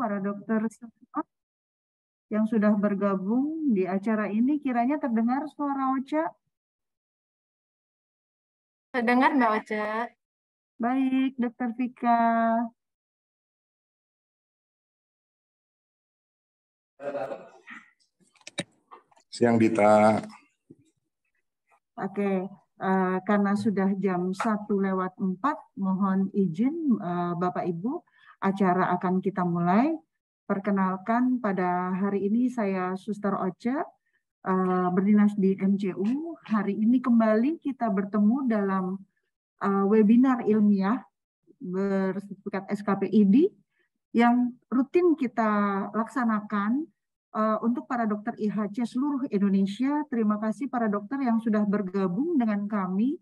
para dokter semua yang sudah bergabung di acara ini. Kiranya terdengar suara Ocha? Terdengar Mbak Ocha? Baik, Dokter Vika. Siang Dita. Oke, karena sudah jam 1:04, mohon izin Bapak Ibu, acara akan kita mulai. Perkenalkan, pada hari ini saya Suster Ocha, berdinas di MCU. Hari ini kembali kita bertemu dalam webinar ilmiah bersertifikat SKPID yang rutin kita laksanakan untuk para dokter IHC seluruh Indonesia. Terima kasih para dokter yang sudah bergabung dengan kami.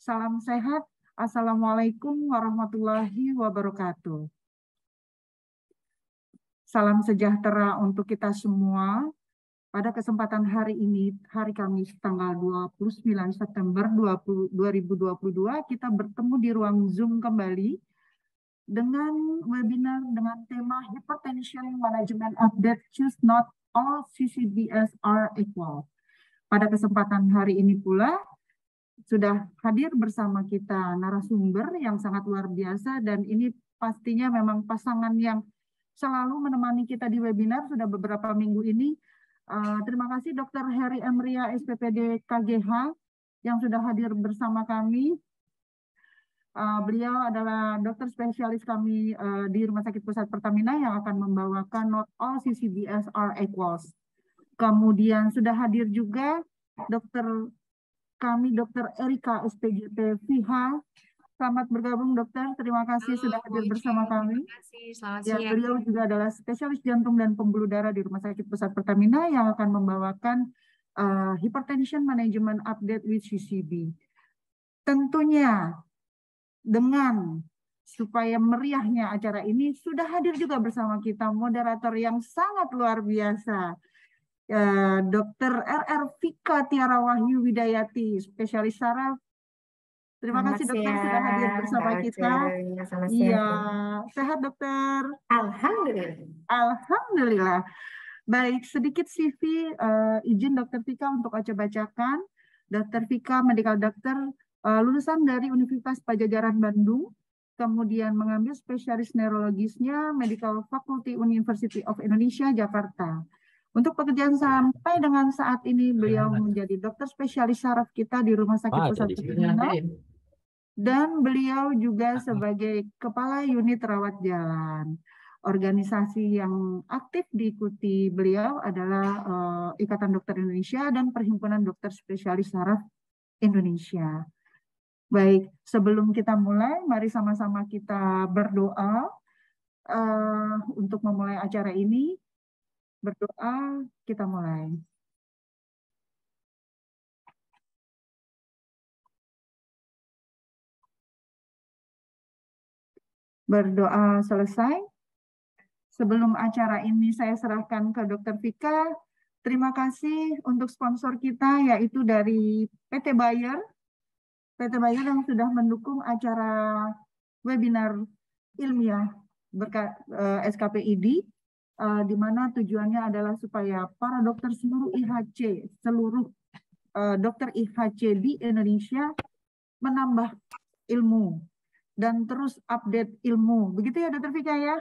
Salam sehat. Assalamualaikum warahmatullahi wabarakatuh. Salam sejahtera untuk kita semua. Pada kesempatan hari ini, hari Kamis tanggal 29 September 2022, kita bertemu di ruang Zoom kembali dengan webinar dengan tema Hypertension Management Update, Choose Not All CCBs Are Equal. Pada kesempatan hari ini pula, sudah hadir bersama kita narasumber yang sangat luar biasa, dan ini pastinya memang pasangan yang selalu menemani kita di webinar sudah beberapa minggu ini. Terima kasih Dr. Heri Emria, SPPD KGH, yang sudah hadir bersama kami. Beliau adalah dokter spesialis kami di Rumah Sakit Pusat Pertamina yang akan membawakan Not All CCBs Are Equals. Kemudian sudah hadir juga dokter kami, Dr. Erika, SPGP FIHA. Selamat bergabung dokter, terima kasih sudah hadir bersama kami. Terima kasih, selamat Ya, siang. beliau juga adalah spesialis jantung dan pembuluh darah di Rumah Sakit Pusat Pertamina yang akan membawakan Hypertension Management Update with CCB. Tentunya dengan supaya meriahnya acara ini sudah hadir juga bersama kita moderator yang sangat luar biasa, Dr. RR Vika Tiara Wahyu Widayati, spesialis saraf. Terima kasih dokter sudah hadir bersama kita. Iya, sehat dokter? Alhamdulillah. Alhamdulillah. Baik, sedikit CV izin Dokter Vika untuk Ocha bacakan. Dokter Vika, medical doctor, lulusan dari Universitas Padjadjaran Bandung, kemudian mengambil spesialis neurologisnya Medical Faculty University of Indonesia, Jakarta. Untuk pekerjaan sampai dengan saat ini, beliau menjadi dokter spesialis saraf kita di Rumah Sakit Pusat Pertamina, dan beliau juga sebagai Kepala Unit Rawat Jalan. Organisasi yang aktif diikuti beliau adalah Ikatan Dokter Indonesia dan Perhimpunan Dokter Spesialis Saraf Indonesia. Baik, sebelum kita mulai, mari sama-sama kita berdoa untuk memulai acara ini. Berdoa, kita mulai. Berdoa selesai. Sebelum acara ini saya serahkan ke Dr. Vika. Terima kasih untuk sponsor kita, yaitu dari PT Bayer. PT Bayer yang sudah mendukung acara webinar ilmiah SKPID, di mana tujuannya adalah supaya para dokter seluruh IHC, seluruh dokter IHC di Indonesia menambah ilmu dan terus update ilmu. Begitu ya Dr. Vika ya?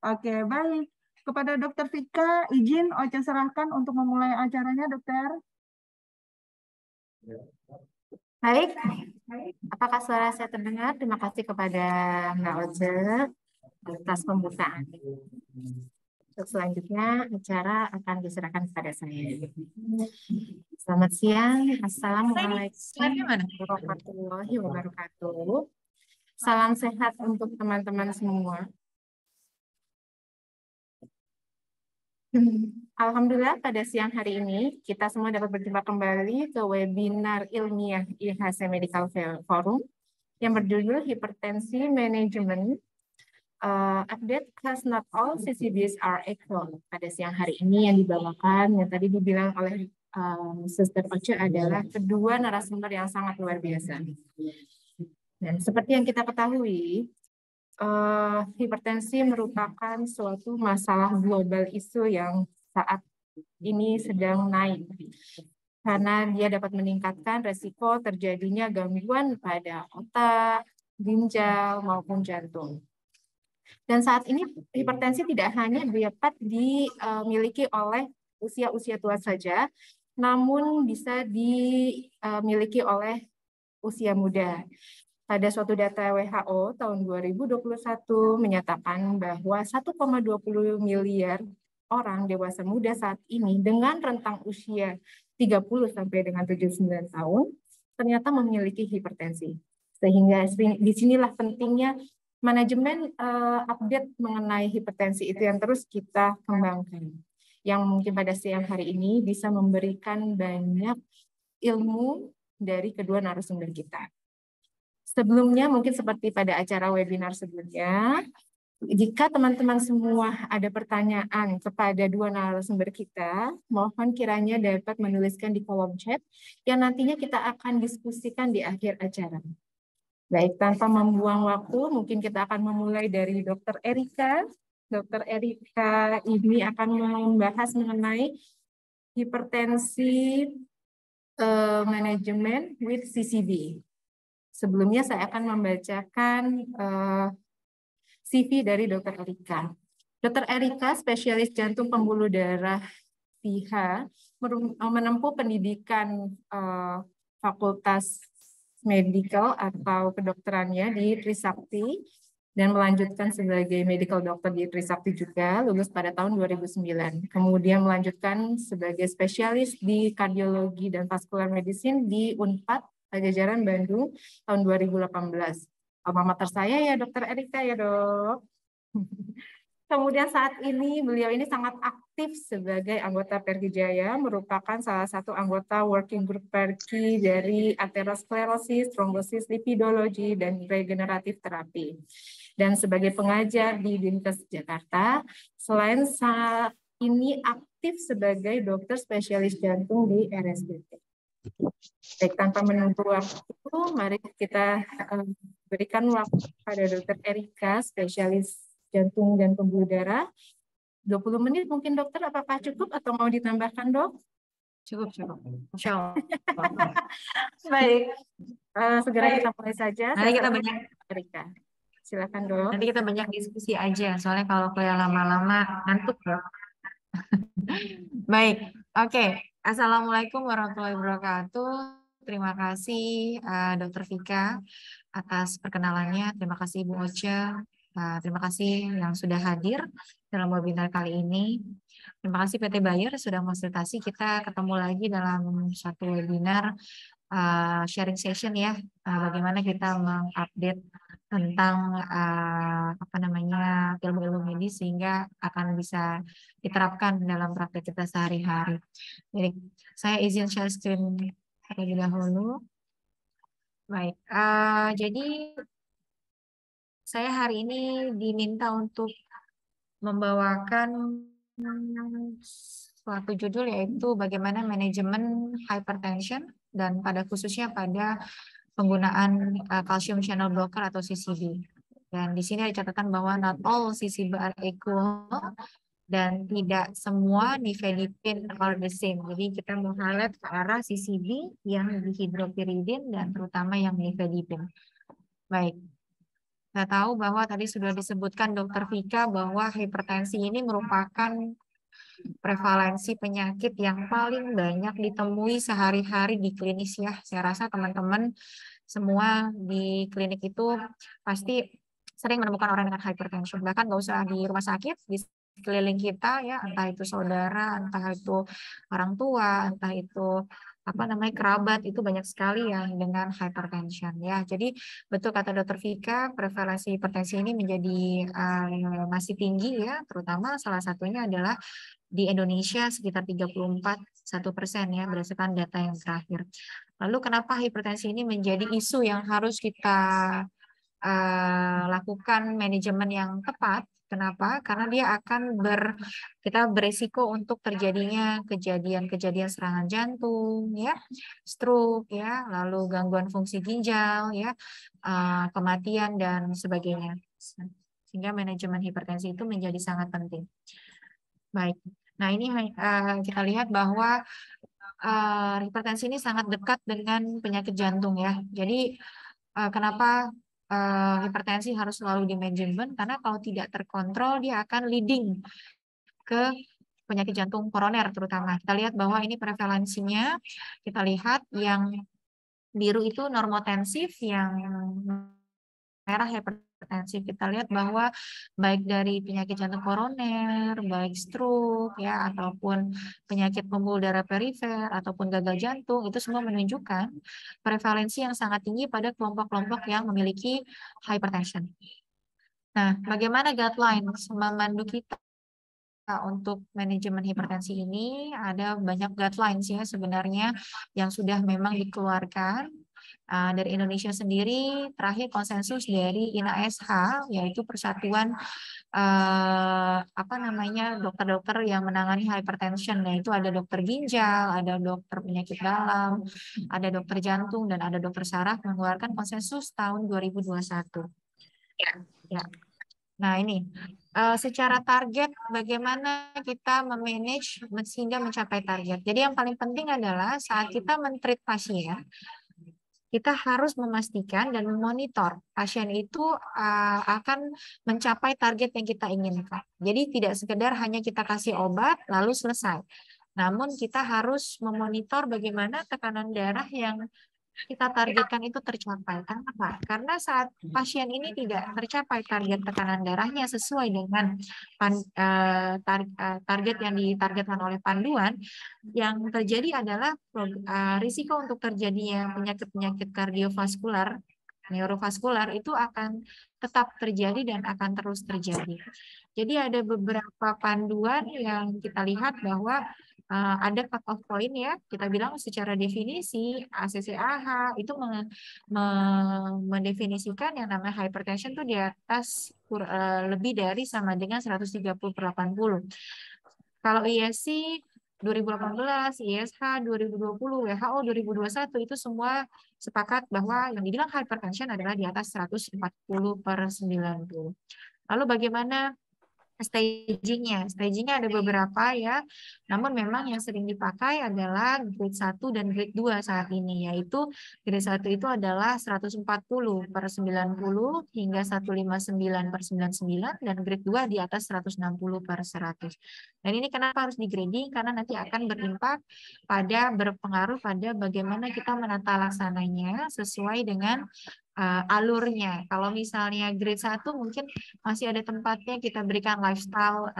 Oke, baik. Kepada Dr. Vika, izin Ocha serahkan untuk memulai acaranya, dokter. Baik, apakah suara saya terdengar? Terima kasih kepada Mbak Ocha atas pembukaan. Untuk selanjutnya, acara akan diserahkan kepada saya. Selamat siang. Assalamualaikum warahmatullahi wabarakatuh. Salam sehat untuk teman-teman semua. Alhamdulillah pada siang hari ini kita semua dapat berjumpa kembali ke webinar ilmiah IHC Medical Forum yang berjudul Hypertensi Management Update Class Not All CCBs Are Equal. Pada siang hari ini yang dibawakan yang tadi dibilang oleh Sister Ocha adalah kedua narasumber yang sangat luar biasa. Dan seperti yang kita ketahui, hipertensi merupakan suatu masalah global isu yang saat ini sedang naik karena dia dapat meningkatkan resiko terjadinya gangguan pada otak, ginjal, maupun jantung. Dan saat ini hipertensi tidak hanya dapat dimiliki oleh usia-usia tua saja, namun bisa dimiliki oleh usia muda. Pada suatu data WHO tahun 2021 menyatakan bahwa 1,20 miliar orang dewasa muda saat ini dengan rentang usia 30 sampai dengan 79 tahun ternyata memiliki hipertensi. Sehingga disinilah pentingnya manajemen update mengenai hipertensi itu yang terus kita kembangkan. Yang mungkin pada siang hari ini bisa memberikan banyak ilmu dari kedua narasumber kita. Sebelumnya, mungkin seperti pada acara webinar sebelumnya, jika teman-teman semua ada pertanyaan kepada dua narasumber kita, mohon kiranya dapat menuliskan di kolom chat yang nantinya kita akan diskusikan di akhir acara. Baik, tanpa membuang waktu, mungkin kita akan memulai dari Dr. Erika. Dr. Erika ini akan membahas mengenai hipertensi manajemen with CCB. Sebelumnya saya akan membacakan CV dari Dr. Erika. Dr. Erika, spesialis jantung pembuluh darah FIHA, menempuh pendidikan Fakultas Medical atau kedokterannya di Trisakti dan melanjutkan sebagai medical doctor di Trisakti juga, lulus pada tahun 2009. Kemudian melanjutkan sebagai spesialis di kardiologi dan vascular medicine di Unpad Pajajaran Bandung tahun 2018. Alma mater saya ya Dr. Erika ya dok. Kemudian saat ini beliau ini sangat aktif sebagai anggota Perki Jaya, merupakan salah satu anggota working group Perki dari aterosklerosis, trombosis, lipidologi, dan regeneratif terapi. Dan sebagai pengajar di Dinkes Jakarta, selain saat ini aktif sebagai dokter spesialis jantung di RSBT. Baik, tanpa menunggu waktu, mari kita berikan waktu pada Dr. Erika, spesialis jantung dan pembuluh darah. 20 menit mungkin dokter, apakah cukup atau mau ditambahkan dok? Cukup. Insya Allah. Baik, segera kita mulai saja. Nanti kita banyak, Erika, silakan dok. nanti kita banyak diskusi aja, soalnya kalau kayak lama-lama ngantuk ya. Baik, oke. Assalamualaikum warahmatullahi wabarakatuh. Terima kasih Dr. Vika atas perkenalannya. Terima kasih Ibu Ocha. Terima kasih yang sudah hadir dalam webinar kali ini. Terima kasih PT Bayer sudah memfasilitasi kita ketemu lagi dalam satu webinar sharing session ya. Bagaimana kita mengupdate tentang ilmu-ilmu medis sehingga akan bisa diterapkan dalam praktek kita sehari-hari. Jadi saya izin share screen terlebih dahulu. Baik, jadi saya hari ini diminta untuk membawakan suatu judul yaitu bagaimana manajemen hypertension dan pada khususnya pada penggunaan calcium channel blocker atau CCB. Dan di sini ada catatan bahwa not all CCB are equal dan tidak semua nifedipine are the same. Jadi kita meng-highlight ke arah CCB yang dihidropiridin dan terutama yang nifedipine. Baik. Kita tahu bahwa tadi sudah disebutkan Dr. Vika bahwa hipertensi ini merupakan prevalensi penyakit yang paling banyak ditemui sehari-hari di klinis ya. Saya rasa teman-teman semua di klinik itu pasti sering menemukan orang dengan hypertension. Bahkan nggak usah di rumah sakit, di sekeliling kita ya, entah itu saudara, entah itu orang tua, entah itu kerabat, itu banyak sekali yang dengan hypertension ya. Jadi betul kata Dr. Vika, prevalensi hipertensi ini menjadi masih tinggi ya, terutama salah satunya adalah di Indonesia sekitar 34,1% ya berdasarkan data yang terakhir. Lalu kenapa hipertensi ini menjadi isu yang harus kita lakukan manajemen yang tepat? Kenapa? Karena dia akan kita beresiko untuk terjadinya kejadian-kejadian serangan jantung, ya, stroke, ya, lalu gangguan fungsi ginjal, ya, kematian dan sebagainya. Sehingga manajemen hipertensi itu menjadi sangat penting. Baik. Nah, ini kita lihat bahwa hipertensi ini sangat dekat dengan penyakit jantung ya. Jadi kenapa hipertensi harus selalu di manajemen? Karena kalau tidak terkontrol dia akan leading ke penyakit jantung koroner terutama. Kita lihat bahwa ini prevalensinya, kita lihat yang biru itu normotensif, yang merah hipertensif. Kita lihat bahwa baik dari penyakit jantung koroner, baik stroke ya, ataupun penyakit pembuluh darah perifer ataupun gagal jantung, itu semua menunjukkan prevalensi yang sangat tinggi pada kelompok-kelompok yang memiliki hypertension. Nah, bagaimana guidelines memandu kita untuk manajemen hipertensi ini? Ada banyak guidelines ya sebenarnya yang sudah memang dikeluarkan dari Indonesia sendiri. Terakhir konsensus dari INASH, yaitu Persatuan dokter-dokter yang menangani hypertension, yaitu ada dokter ginjal, ada dokter penyakit dalam, ada dokter jantung, dan ada dokter saraf, mengeluarkan konsensus tahun 2021. Ya. Nah, ini secara target bagaimana kita memanage sehingga mencapai target. Jadi yang paling penting adalah saat kita men-treat pasien, kita harus memastikan dan memonitor pasien itu akan mencapai target yang kita inginkan. Jadi tidak sekedar hanya kita kasih obat lalu selesai. Namun kita harus memonitor bagaimana tekanan darah yang kita targetkan itu tercapai. Kenapa? Karena saat pasien ini tidak tercapai target tekanan darahnya sesuai dengan target yang ditargetkan oleh panduan, yang terjadi adalah risiko untuk terjadinya penyakit-penyakit kardiovaskular, neurovaskular itu akan tetap terjadi dan akan terus terjadi. Jadi ada beberapa panduan yang kita lihat bahwa ada cut-off point ya, kita bilang secara definisi ACC-AH itu mendefinisikan yang namanya hypertension itu di atas lebih dari sama dengan 130/80. Kalau ISC 2018, ISH 2020, WHO 2021 itu semua sepakat bahwa yang dibilang hypertension adalah di atas 140/90. Lalu bagaimana stagingnya? Stagingnya ada beberapa ya, namun memang yang sering dipakai adalah grade 1 dan grade 2 saat ini, yaitu grade 1 itu adalah 140/90 hingga 159/99, dan grade 2 di atas 160/100. Dan ini kenapa harus di-grading? Karena nanti akan berpengaruh pada bagaimana kita menata laksananya sesuai dengan alurnya. Kalau misalnya grade 1 mungkin masih ada tempatnya kita berikan lifestyle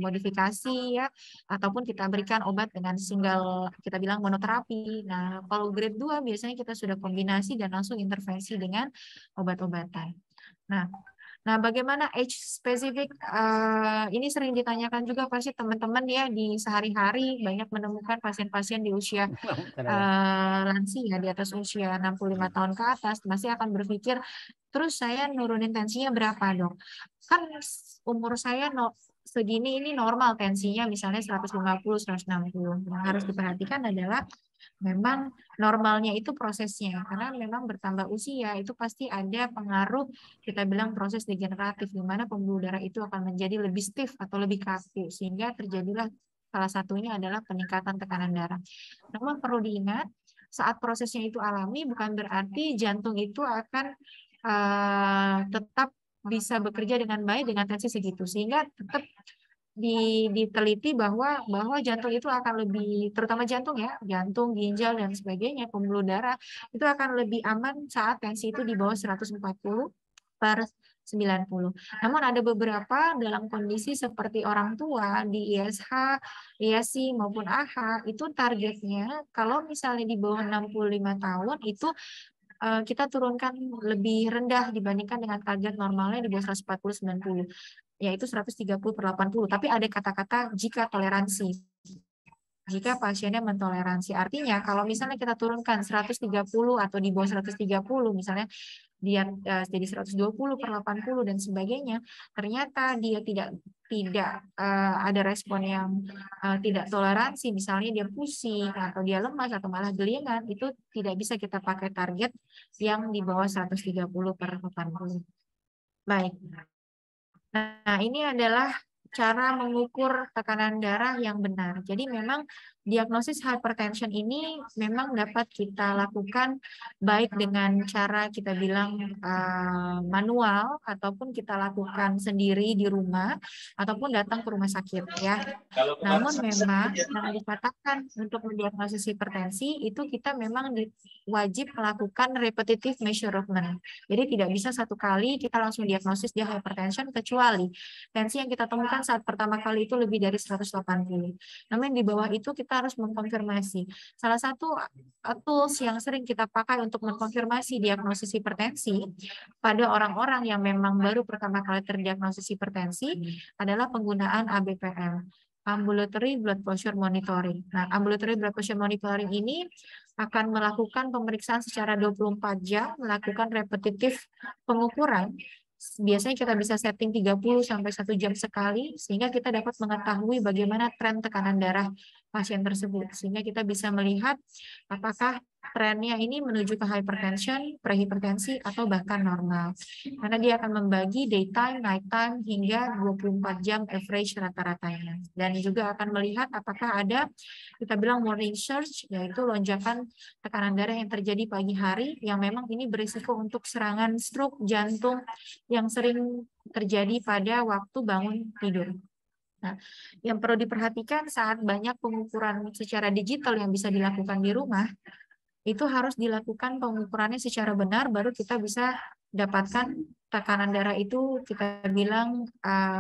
modifikasi ya, ataupun kita berikan obat dengan single, kita bilang monoterapi. Nah, kalau grade 2 biasanya kita sudah kombinasi dan langsung intervensi dengan obat-obatan. Nah, bagaimana age spesifik? Ini sering ditanyakan juga pasti teman-teman ya, di sehari-hari banyak menemukan pasien-pasien di usia lansia, di atas usia 65 tahun ke atas, masih akan berpikir, terus saya nurunin tensinya berapa dong? Kan umur saya segini, ini normal tensinya misalnya 150, 160. Yang harus diperhatikan adalah memang normalnya itu prosesnya, karena memang bertambah usia itu pasti ada pengaruh, kita bilang proses degeneratif, di mana pembuluh darah itu akan menjadi lebih stiff atau lebih kaku, sehingga terjadilah salah satunya adalah peningkatan tekanan darah. Namun perlu diingat, saat prosesnya itu alami bukan berarti jantung itu akan tetap bisa bekerja dengan baik dengan tensi segitu, sehingga tetap diteliti bahwa jantung itu akan lebih, terutama jantung ya, jantung, ginjal dan sebagainya, pembuluh darah itu akan lebih aman saat tensi itu di bawah 140/90. Namun ada beberapa dalam kondisi seperti orang tua di ISH, ISC maupun AH itu targetnya kalau misalnya di bawah 65 tahun itu kita turunkan lebih rendah dibandingkan dengan target normalnya di bawah 140/90. Yaitu 130/80, tapi ada kata-kata jika toleransi. Jika pasiennya mentoleransi, artinya kalau misalnya kita turunkan 130 atau di bawah 130, misalnya dia jadi 120/80 dan sebagainya, ternyata dia tidak ada respon yang tidak toleransi, misalnya dia pusing atau dia lemas atau malah gelingan, itu tidak bisa kita pakai target yang di bawah 130/80. Baik. Nah, ini adalah cara mengukur tekanan darah yang benar. Jadi memang diagnosis hypertension ini memang dapat kita lakukan baik dengan cara kita bilang manual ataupun kita lakukan sendiri di rumah ataupun datang ke rumah sakit ya. Namun memang yang dikatakan untuk mendiagnosis hipertensi itu kita memang wajib melakukan repetitive measurement. Jadi tidak bisa satu kali kita langsung diagnosis dia hypertension kecuali tensi yang kita temukan saat pertama kali itu lebih dari 180. Namun di bawah itu kita harus mengkonfirmasi. Salah satu tools yang sering kita pakai untuk mengkonfirmasi diagnosis hipertensi pada orang-orang yang memang baru pertama kali terdiagnosis hipertensi adalah penggunaan ABPM. Ambulatory Blood Pressure Monitoring. Nah, Ambulatory Blood Pressure Monitoring ini akan melakukan pemeriksaan secara 24 jam, melakukan repetitif pengukuran. Biasanya kita bisa setting 30 sampai 1 jam sekali, sehingga kita dapat mengetahui bagaimana tren tekanan darah pasien tersebut. Sehingga kita bisa melihat apakah trennya ini menuju ke hypertension, prehipertensi, atau bahkan normal. Karena dia akan membagi daytime, nighttime, hingga 24 jam average rata-ratanya. Dan juga akan melihat apakah ada, kita bilang morning surge, yaitu lonjakan tekanan darah yang terjadi pagi hari, yang memang ini berisiko untuk serangan stroke jantung yang sering terjadi pada waktu bangun tidur. Nah, yang perlu diperhatikan saat banyak pengukuran secara digital yang bisa dilakukan di rumah, itu harus dilakukan pengukurannya secara benar, baru kita bisa dapatkan tekanan darah itu kita bilang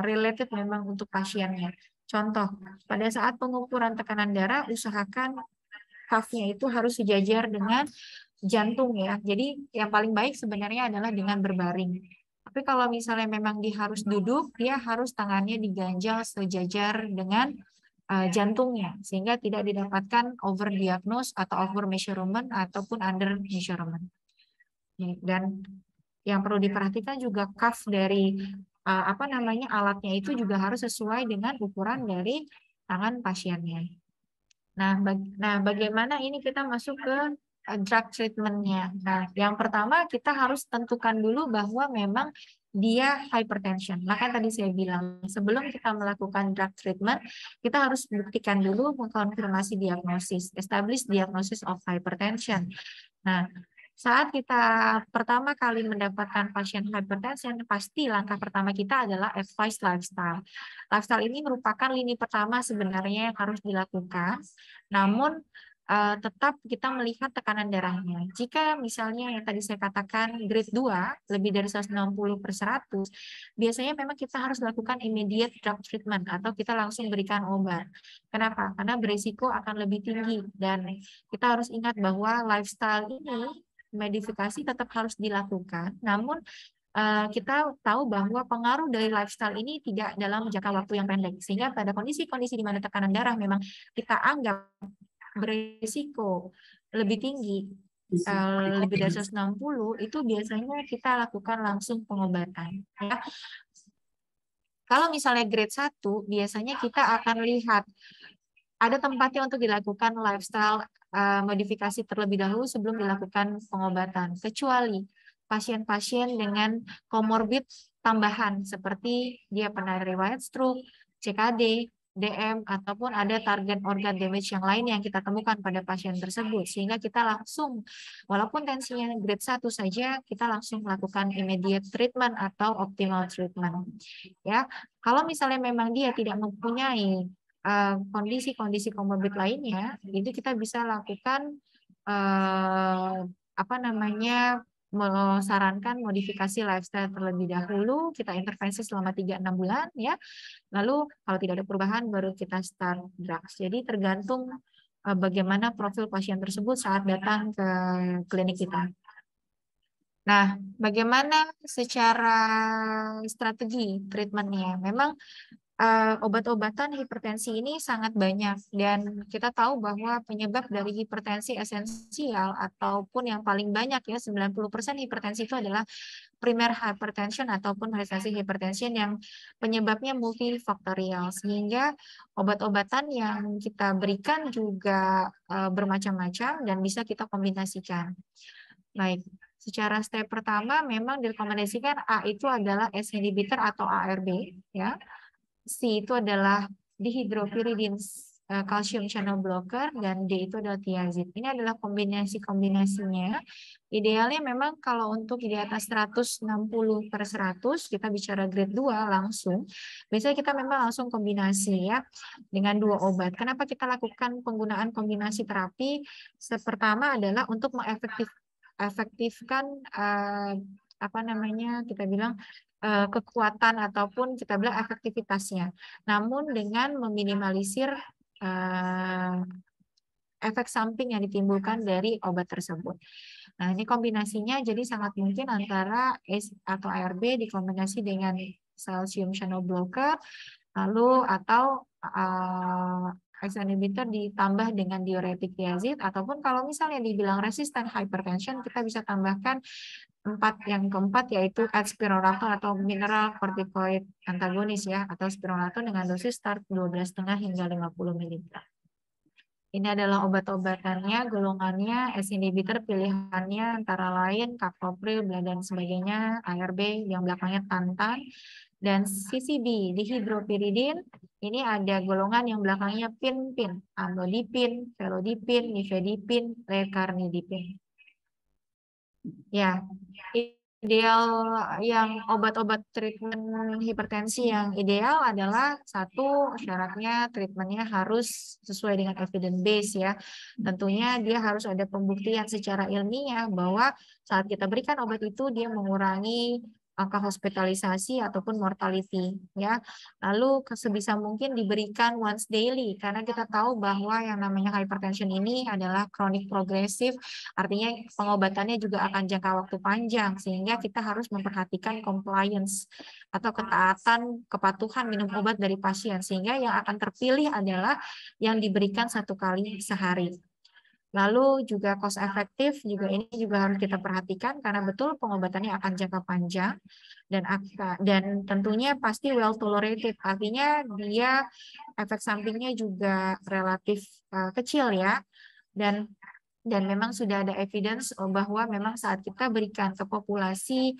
related memang untuk pasiennya. Contoh, pada saat pengukuran tekanan darah, usahakan cuff-nya itu harus sejajar dengan jantung ya. Jadi yang paling baik sebenarnya adalah dengan berbaring. Tapi kalau misalnya memang dia harus duduk, dia harus tangannya diganjal sejajar dengan jantungnya, sehingga tidak didapatkan overdiagnose atau over measurement ataupun under measurement. Dan yang perlu diperhatikan juga cuff dari alatnya itu juga harus sesuai dengan ukuran dari tangan pasiennya. Nah, bagaimana ini kita masuk ke drug treatment-nya. Nah, yang pertama kita harus tentukan dulu bahwa memang dia hypertension. Maka tadi saya bilang, sebelum kita melakukan drug treatment, kita harus buktikan dulu mengkonfirmasi diagnosis, establish diagnosis of hypertension. Nah, saat kita pertama kali mendapatkan pasien hypertension, pasti langkah pertama kita adalah advice lifestyle. Lifestyle ini merupakan lini pertama sebenarnya yang harus dilakukan, namun tetap kita melihat tekanan darahnya. Jika misalnya yang tadi saya katakan grade 2, lebih dari 160/100, biasanya memang kita harus lakukan immediate drug treatment atau kita langsung berikan obat. Kenapa? Karena berisiko akan lebih tinggi dan kita harus ingat bahwa lifestyle ini modifikasi tetap harus dilakukan, namun kita tahu bahwa pengaruh dari lifestyle ini tidak dalam jangka waktu yang pendek, sehingga pada kondisi-kondisi di mana tekanan darah memang kita anggap berisiko lebih tinggi, lebih dari 160, itu biasanya kita lakukan langsung pengobatan. Ya. Kalau misalnya grade 1, biasanya kita akan lihat ada tempatnya untuk dilakukan lifestyle modifikasi terlebih dahulu sebelum dilakukan pengobatan. Kecuali pasien-pasien dengan komorbid tambahan seperti dia pernah riwayat stroke, CKD, DM, ataupun ada target organ damage yang lain yang kita temukan pada pasien tersebut. Sehingga kita langsung, walaupun tensinya grade 1 saja, kita langsung melakukan immediate treatment atau optimal treatment. Ya, kalau misalnya memang dia tidak mempunyai kondisi-kondisi komorbid lainnya, itu kita bisa lakukan menyarankan modifikasi lifestyle terlebih dahulu, kita intervensi selama 3-6 bulan ya. Lalu kalau tidak ada perubahan baru kita start drugs. Jadi tergantung bagaimana profil pasien tersebut saat datang ke klinik kita. Nah, bagaimana secara strategi treatmentnya? Memang obat-obatan hipertensi ini sangat banyak dan kita tahu bahwa penyebab dari hipertensi esensial ataupun yang paling banyak ya 90% hipertensi itu adalah primer hypertension ataupun resistant hypertension yang penyebabnya multifaktorial, sehingga obat-obatan yang kita berikan juga bermacam-macam dan bisa kita kombinasikan. Baik, secara step pertama memang direkomendasikan A itu adalah ACE inhibitor atau ARB, ya. C itu adalah dihydropyridine calcium channel blocker, dan D itu adalah thiazid. Ini adalah kombinasi-kombinasinya. Idealnya memang kalau untuk di atas 160/100, kita bicara grade 2 langsung, biasanya kita memang langsung kombinasi ya dengan 2 obat. Kenapa kita lakukan penggunaan kombinasi terapi? Pertama adalah untuk efektifkan kita bilang kekuatan ataupun kita bilang efektivitasnya, namun dengan meminimalisir efek samping yang ditimbulkan dari obat tersebut. Nah, ini kombinasinya jadi sangat mungkin antara ACE atau ARB dikombinasi dengan calcium channel blocker, lalu atau ACE inhibitor ditambah dengan diuretik thiazid, ataupun kalau misalnya dibilang resisten hypertension, kita bisa tambahkan yang keempat yaitu spironolactone atau mineral corticoid antagonis ya, atau spironolactone dengan dosis start 12,5 hingga 50 mg. Ini adalah obat-obatannya, golongannya, ACE inhibitor pilihannya antara lain captopril, dan sebagainya, ARB yang belakangnya tantan, dan CCB dihydropyridine. Ini ada golongan yang belakangnya pin, amlodipin, felodipin, nifedipin, lecarnidipin. Ya, ideal yang obat-obat treatment hipertensi yang ideal adalah satu, syaratnya treatmentnya harus sesuai dengan evidence base ya. Tentunya dia harus ada pembuktian secara ilmiah bahwa saat kita berikan obat itu dia mengurangi angka hospitalisasi ataupun mortality ya. Lalu sebisa mungkin diberikan once daily, karena kita tahu bahwa yang namanya hypertension ini adalah kronik progresif, artinya pengobatannya juga akan jangka waktu panjang, sehingga kita harus memperhatikan compliance atau ketaatan, kepatuhan minum obat dari pasien, sehingga yang akan terpilih adalah yang diberikan 1 kali sehari. Lalu juga cost efektif juga ini juga harus kita perhatikan, karena betul pengobatannya akan jangka panjang dan tentunya pasti well tolerated, artinya dia efek sampingnya juga relatif kecil ya, dan memang sudah ada evidence bahwa memang saat kita berikan ke populasi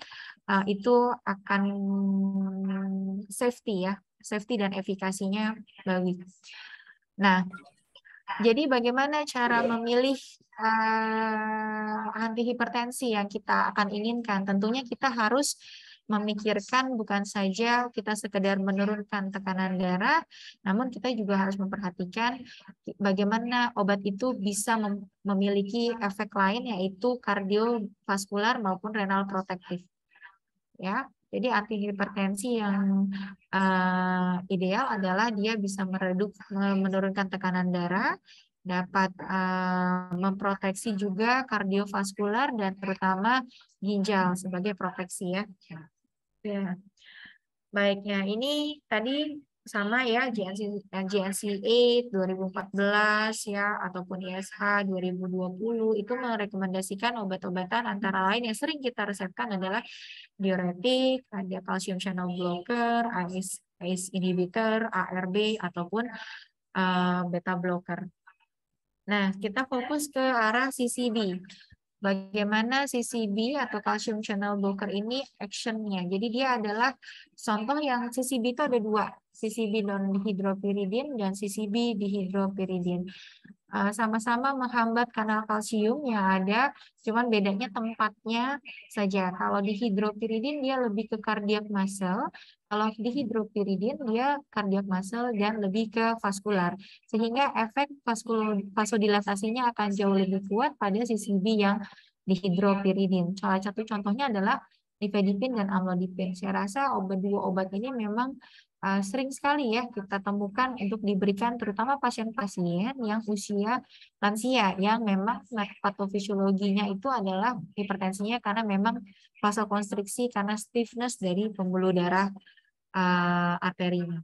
itu akan safety dan efikasinya bagus. Nah, jadi bagaimana cara memilih antihipertensi yang kita akan inginkan? Tentunya kita harus memikirkan bukan saja kita sekedar menurunkan tekanan darah, namun kita juga harus memperhatikan bagaimana obat itu bisa memiliki efek lain, yaitu kardiovaskular maupun renal protektif. Ya, jadi antihipertensi yang ideal adalah dia bisa menurunkan tekanan darah, dapat memproteksi juga kardiovaskular dan terutama ginjal sebagai proteksi ya. Ya. Baiknya ini tadi sama ya, JNC8 2014 ya, ataupun ISH 2020 itu merekomendasikan obat-obatan antara lain yang sering kita resepkan adalah diuretik, ada calcium channel blocker, ACE inhibitor, ARB ataupun beta blocker. Nah, kita fokus ke arah CCB. Bagaimana CCB atau calcium channel blocker ini actionnya? Jadi dia adalah contoh yang CCB itu ada 2, CCB non-dihydropyridine dan CCB dihydropyridine. Sama-sama menghambat kanal kalsium yang ada, cuman bedanya tempatnya saja. Kalau dihydropyridine dia lebih ke cardiac muscle, kalau dihydropyridine dia cardiac muscle dan lebih ke vaskular. Sehingga efek vasodilatasinya akan jauh lebih kuat pada CCB yang dihydropyridine. Salah satu contohnya adalah nifedipin dan amlodipin. Saya rasa dua obat ini memang sering sekali ya kita temukan untuk diberikan terutama pasien-pasien yang usia lansia yang memang patofisiologinya itu adalah hipertensinya karena memang vasokonstriksi karena stiffness dari pembuluh darah arterinya.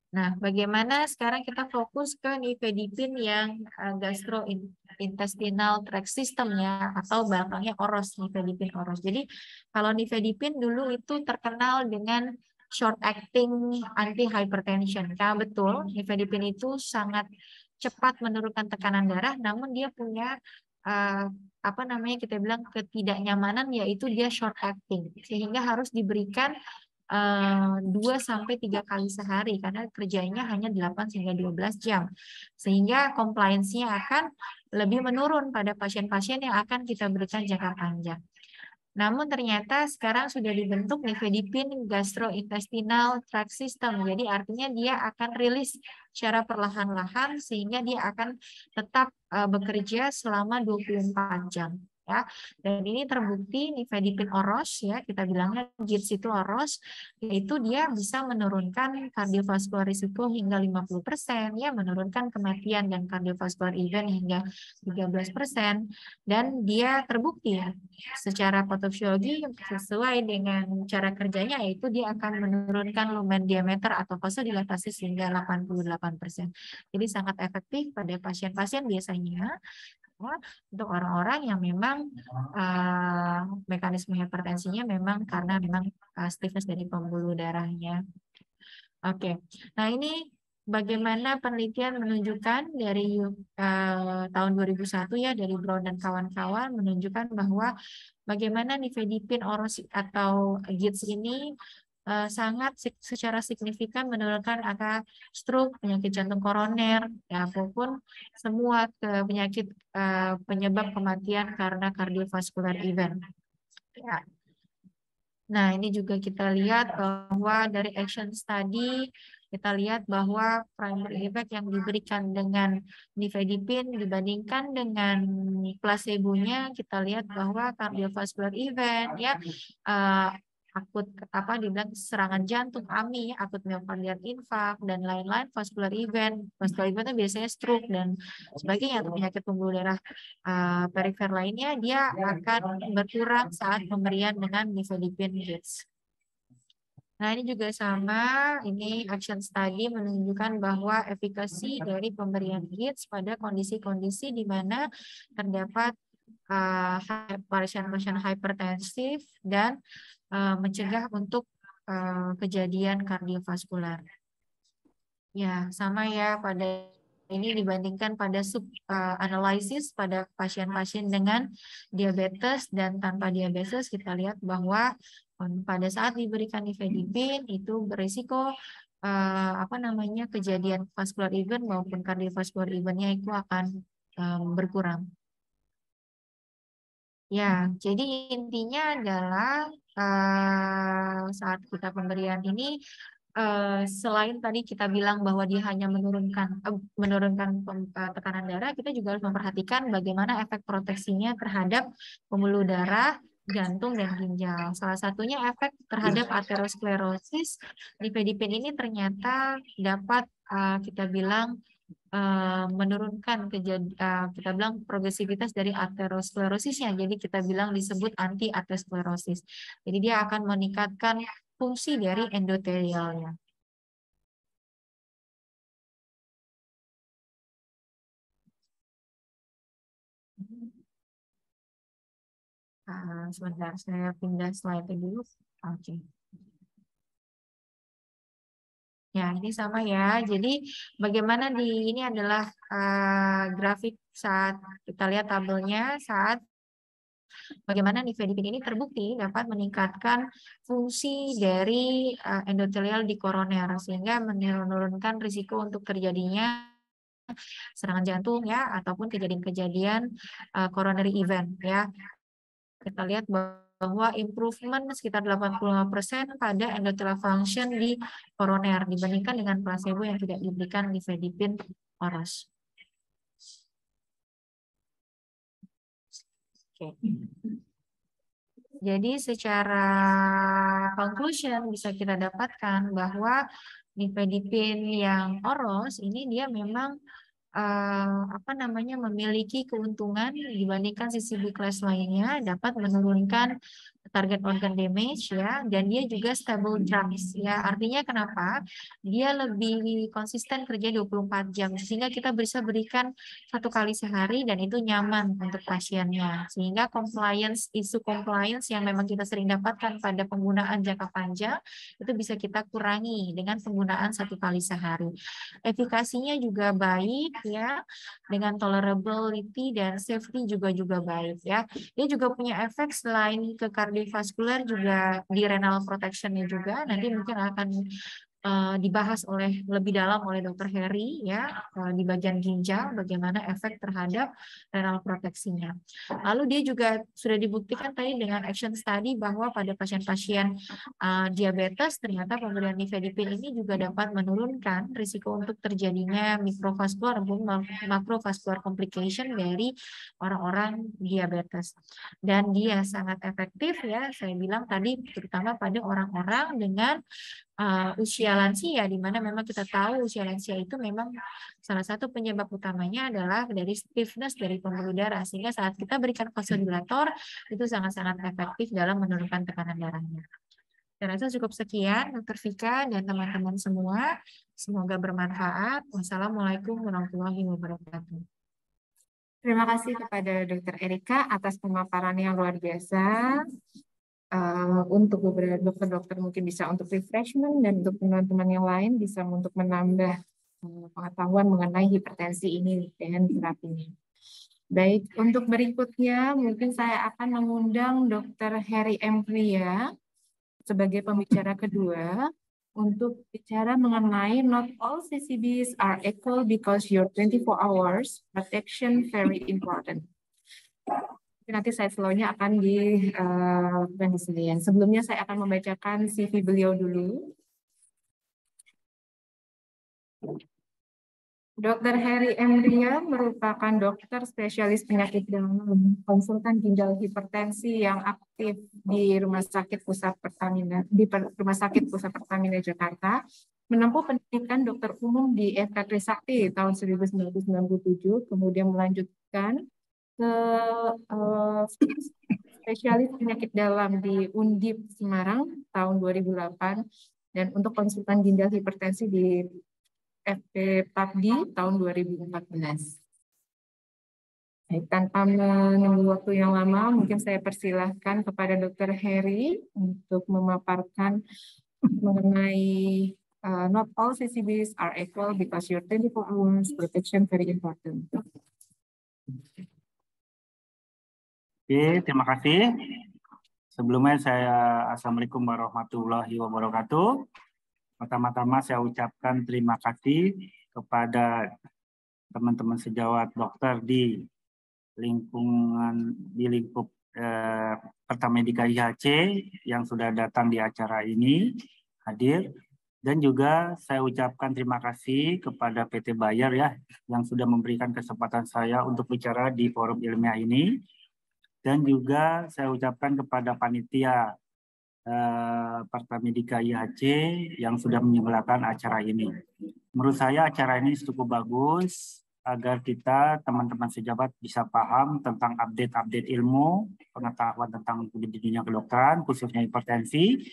Nah, bagaimana sekarang kita fokus ke nifedipin yang gastrointestinal tract system ya, atau belakangnya oros, nifedipin oros. Jadi kalau nifedipin dulu itu terkenal dengan short acting anti hypertension. Karena betul nifedipin itu sangat cepat menurunkan tekanan darah, namun dia punya apa namanya kita bilang ketidaknyamanan, yaitu dia short acting, sehingga harus diberikan 2-3 kali sehari karena kerjanya hanya 8 hingga 12 jam, sehingga compliance-nya akan lebih menurun pada pasien-pasien yang akan kita berikan jangka panjang. Namun ternyata sekarang sudah dibentuk nifedipine gastrointestinal tract system. Jadi artinya dia akan rilis secara perlahan-lahan sehingga dia akan tetap bekerja selama 24 jam. Ya, dan ini terbukti nifedipine oros, ya kita bilangnya GITS itu oros, yaitu dia bisa menurunkan kardiovaskular risiko hingga 50%, ya menurunkan kematian dan kardiovaskular event hingga 13%, dan dia terbukti ya secara patofisiologi sesuai dengan cara kerjanya, yaitu dia akan menurunkan lumen diameter atau vasodilatasi hingga 88%. Jadi sangat efektif pada pasien-pasien biasanya untuk orang-orang yang memang mekanisme hipertensinya memang karena memang stiffness dari pembuluh darahnya. Oke, nah ini bagaimana penelitian menunjukkan dari tahun 2001 ya, dari Brown dan kawan-kawan menunjukkan bahwa bagaimana nifedipine oros atau GITS ini sangat secara signifikan menurunkan angka stroke, penyakit jantung koroner, ya, maupun semua penyakit penyebab kematian karena kardiovaskular event. Ya. Nah, ini juga kita lihat bahwa dari action study, kita lihat bahwa primary effect yang diberikan dengan nifedipine dibandingkan dengan placebo-nya, kita lihat bahwa cardiovascular event, ya, akut dibilang serangan jantung, AMI, akut myocardial infarct dan lain-lain, vascular event itu biasanya stroke dan sebagainya, atau penyakit pembuluh darah perifer lainnya, dia akan berkurang saat pemberian dengan nifedipine GITS. Nah, ini juga sama, ini action study menunjukkan bahwa efikasi dari pemberian GITS pada kondisi-kondisi di mana terdapat pasien-pasien hipertensif dan mencegah untuk kejadian kardiovaskular. Ya, sama ya, pada ini dibandingkan pada sub-analisis pada pasien-pasien dengan diabetes dan tanpa diabetes, kita lihat bahwa pada saat diberikan nifedipine itu berisiko kejadian vascular event maupun kardiovaskular event-nya itu akan berkurang. Ya, jadi intinya adalah saat kita pemberian ini, selain tadi kita bilang bahwa dia hanya menurunkan tekanan darah, kita juga harus memperhatikan bagaimana efek proteksinya terhadap pembuluh darah, jantung, dan ginjal. Salah satunya efek terhadap aterosklerosis. Nifedipine ini ternyata dapat kita bilang menurunkan kita bilang progresivitas dari aterosklerosisnya. Jadi kita bilang disebut anti aterosklerosis. Jadi dia akan meningkatkan fungsi dari endotelialnya. Sebentar, saya pindah slide dulu. Oke. Ya, ini sama ya. Jadi bagaimana ini adalah grafik saat kita lihat tabelnya saat bagaimana nifedipine ini terbukti dapat meningkatkan fungsi dari endotelial di koroner sehingga menurunkan risiko untuk terjadinya serangan jantung ya ataupun kejadian-kejadian coronary event ya. Kita lihat bahwa improvement sekitar 85% pada endothelial function di koroner dibandingkan dengan placebo yang tidak diberikan nifedipine oros. Oke. Jadi secara conclusion bisa kita dapatkan bahwa nifedipine yang oros ini dia memang memiliki keuntungan dibandingkan CCB class lainnya, dapat menurunkan target organ damage ya, dan dia juga stable drugs ya. Artinya kenapa? Dia lebih konsisten kerja 24 jam sehingga kita bisa berikan 1 kali sehari dan itu nyaman untuk pasiennya. Sehingga isu compliance yang memang kita sering dapatkan pada penggunaan jangka panjang itu bisa kita kurangi dengan penggunaan 1 kali sehari. Efikasinya juga baik ya, dengan tolerability dan safety juga baik ya. Dia juga punya efek selain ke kardiovaskular juga di renal protection-nya juga. Nanti mungkin akan dibahas lebih dalam oleh Dr. Heri ya, di bagian ginjal bagaimana efek terhadap renal proteksinya. Lalu dia juga sudah dibuktikan tadi dengan action study bahwa pada pasien-pasien diabetes ternyata pemberian nifedipin ini juga dapat menurunkan risiko untuk terjadinya mikrovaskular maupun makrovaskular complication dari orang-orang diabetes. Dan dia sangat efektif ya, saya bilang tadi terutama pada orang-orang dengan usia lansia, di mana memang kita tahu usia lansia itu memang salah satu penyebab utamanya adalah dari stiffness dari pembuluh darah, sehingga saat kita berikan vasodilator itu sangat-sangat efektif dalam menurunkan tekanan darahnya. Dan itu cukup sekian, Dr. Vika dan teman-teman semua. Semoga bermanfaat. Wassalamualaikum warahmatullahi wabarakatuh. Terima kasih kepada Dr. Erika atas pemaparan yang luar biasa. Untuk beberapa dokter-dokter mungkin bisa untuk refreshment, dan untuk teman-teman yang lain bisa untuk menambah pengetahuan mengenai hipertensi ini dan terapinya. Baik, untuk berikutnya mungkin saya akan mengundang Dr. Heri M. Pria sebagai pembicara kedua untuk bicara mengenai not all CCBs are equal because your 24 hours protection very important. Nanti saya slide-nya akan dilakukan di sini. Sebelumnya saya akan membacakan CV beliau dulu. Dr. Heri M. Ria merupakan dokter spesialis penyakit dalam, konsultan ginjal hipertensi yang aktif di Rumah Sakit Pusat Pertamina Jakarta, menempuh pendidikan dokter umum di FK Trisakti tahun 1997, kemudian melanjutkan ke spesialis penyakit dalam di Undip Semarang tahun 2008, dan untuk konsultan ginjal hipertensi di FP PAPDI tahun 2014. Baik, tanpa menunggu waktu yang lama, mungkin saya persilahkan kepada Dr. Heri untuk memaparkan mengenai not all CCBs are equal because your 24 hours protection very important. Oke, terima kasih. Sebelumnya Assalamualaikum warahmatullahi wabarakatuh. Pertama-tama saya ucapkan terima kasih kepada teman-teman sejawat dokter di lingkup Pertamedika IHC yang sudah datang di acara ini, hadir. Dan juga saya ucapkan terima kasih kepada PT Bayer ya, yang sudah memberikan kesempatan saya untuk bicara di forum ilmiah ini. Dan juga saya ucapkan kepada panitia Pertamedika IHC yang sudah menyelenggarakan acara ini. Menurut saya acara ini cukup bagus agar kita teman-teman sejabat bisa paham tentang update-update ilmu, pengetahuan tentang di dunia kedokteran, khususnya hipertensi,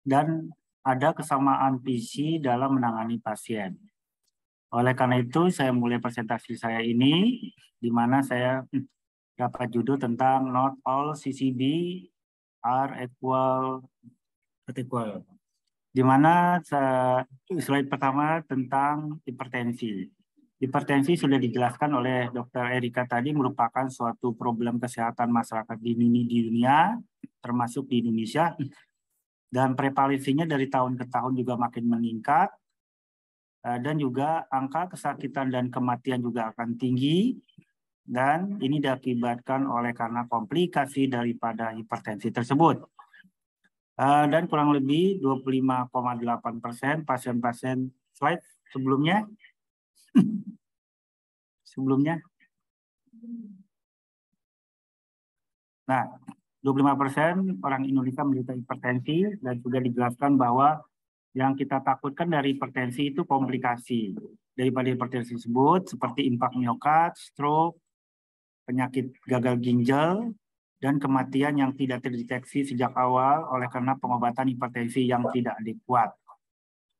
dan ada kesamaan visi dalam menangani pasien. Oleh karena itu, saya mulai presentasi saya ini, di mana saya dapat judul tentang not all CCB are equal, di mana slide pertama tentang hipertensi. Hipertensi sudah dijelaskan oleh Dr. Erika tadi, merupakan suatu problem kesehatan masyarakat di dunia, termasuk di Indonesia, dan prevalensinya dari tahun ke tahun juga makin meningkat, dan juga angka kesakitan dan kematian juga akan tinggi. Dan ini diakibatkan karena komplikasi daripada hipertensi tersebut. Dan kurang lebih 25,8% pasien-pasien slide sebelumnya. Nah, 25% orang Indonesia menderita hipertensi, dan juga dijelaskan bahwa yang kita takutkan dari hipertensi itu komplikasi daripada hipertensi tersebut, seperti impak miokard, stroke, penyakit gagal ginjal, dan kematian yang tidak terdeteksi sejak awal oleh karena pengobatan hipertensi yang tidak adekuat.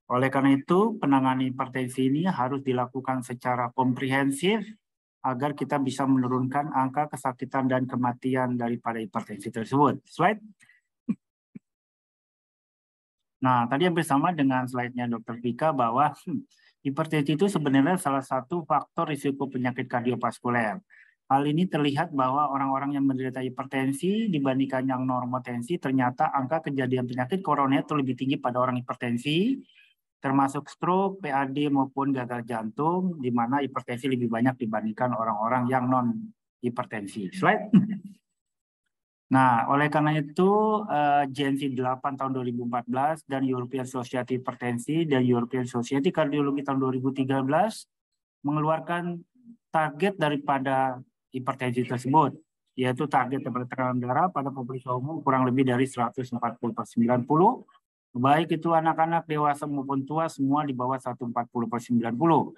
Oleh karena itu, penanganan hipertensi ini harus dilakukan secara komprehensif agar kita bisa menurunkan angka kesakitan dan kematian daripada hipertensi tersebut. Slide. Nah, tadi yang bersama dengan slide-nya Dr. Vika bahwa hipertensi itu sebenarnya salah satu faktor risiko penyakit kardiovaskuler. Hal ini terlihat bahwa orang-orang yang menderita hipertensi dibandingkan yang normotensi, ternyata angka kejadian penyakit koroner itu lebih tinggi pada orang hipertensi, termasuk stroke, PAD maupun gagal jantung, di mana hipertensi lebih banyak dibandingkan orang-orang yang non-hipertensi. Slide. Nah, oleh karena itu, JNC 8 tahun 2014 dan European Society Hipertensi dan European Society Kardiologi tahun 2013 mengeluarkan target daripada hipertensi tersebut, yaitu target daripada tekanan darah pada populasi umum kurang lebih dari 140/90, baik itu anak-anak, dewasa maupun tua, semua di bawah 140/90.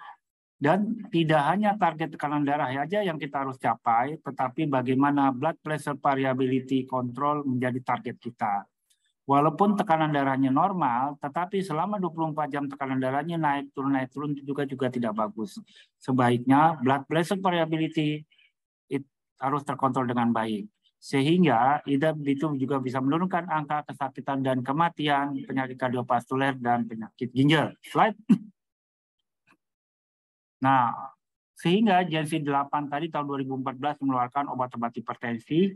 Dan tidak hanya target tekanan darah saja yang kita harus capai, tetapi bagaimana blood pressure variability control menjadi target kita. Walaupun tekanan darahnya normal, tetapi selama 24 jam tekanan darahnya naik turun itu juga tidak bagus. Sebaiknya blood pressure variability harus terkontrol dengan baik. Sehingga itu juga bisa menurunkan angka kesakitan dan kematian penyakit kardiovaskuler dan penyakit ginjal. Slide. Nah, sehingga JNC 8 tadi tahun 2014 mengeluarkan obat-obat hipertensi.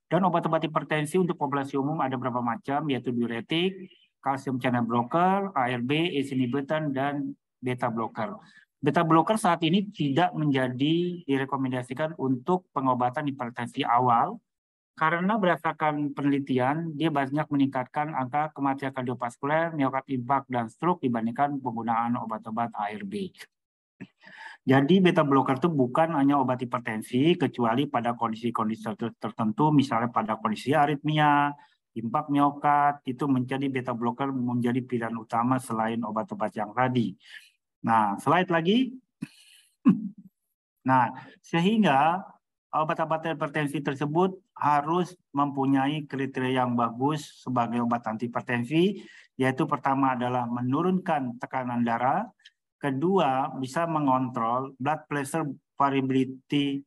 Dan obat-obat hipertensi untuk populasi umum ada beberapa macam, yaitu diuretik, calcium channel blocker, ARB, ACE inhibitor, dan beta blocker. Beta blocker saat ini tidak direkomendasikan untuk pengobatan hipertensi awal, karena berdasarkan penelitian, dia banyak meningkatkan angka kematian kardiovaskuler, miokard infark, dan stroke dibandingkan penggunaan obat-obat ARB. Jadi beta blocker itu bukan hanya obat hipertensi, kecuali pada kondisi-kondisi tertentu, misalnya pada kondisi aritmia, infark miokard, itu menjadi beta blocker menjadi pilihan utama selain obat-obat yang tadi. Nah, slide lagi. Nah, sehingga obat-obat hipertensi tersebut harus mempunyai kriteria yang bagus sebagai obat antihipertensi, yaitu pertama adalah menurunkan tekanan darah, kedua, bisa mengontrol blood pressure variability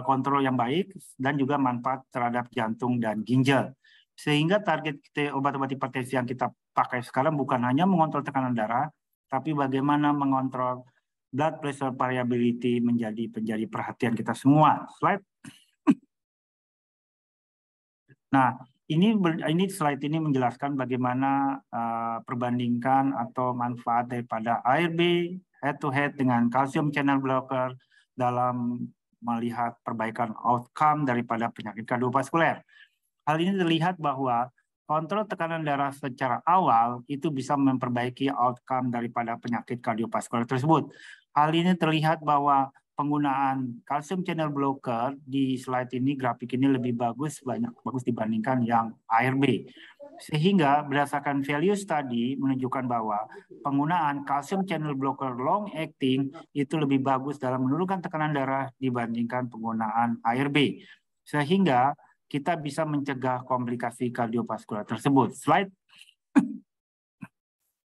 kontrol yang baik, dan juga manfaat terhadap jantung dan ginjal. Sehingga target obat-obat hipertensi yang kita pakai sekarang bukan hanya mengontrol tekanan darah, tapi bagaimana mengontrol blood pressure variability menjadi perhatian kita semua. Slide. Nah, ini slide ini menjelaskan bagaimana perbandingkan atau manfaat daripada ARB head to head dengan calcium channel blocker dalam melihat perbaikan outcome daripada penyakit kardiovaskuler. Hal ini terlihat bahwa kontrol tekanan darah secara awal itu bisa memperbaiki outcome daripada penyakit kardiovaskuler tersebut. Hal ini terlihat bahwa penggunaan calcium channel blocker di slide ini, grafik ini lebih bagus dibandingkan yang ARB. Sehingga berdasarkan value study menunjukkan bahwa penggunaan calcium channel blocker long acting itu lebih bagus dalam menurunkan tekanan darah dibandingkan penggunaan ARB. Sehingga kita bisa mencegah komplikasi kardiovaskuler tersebut. Slide.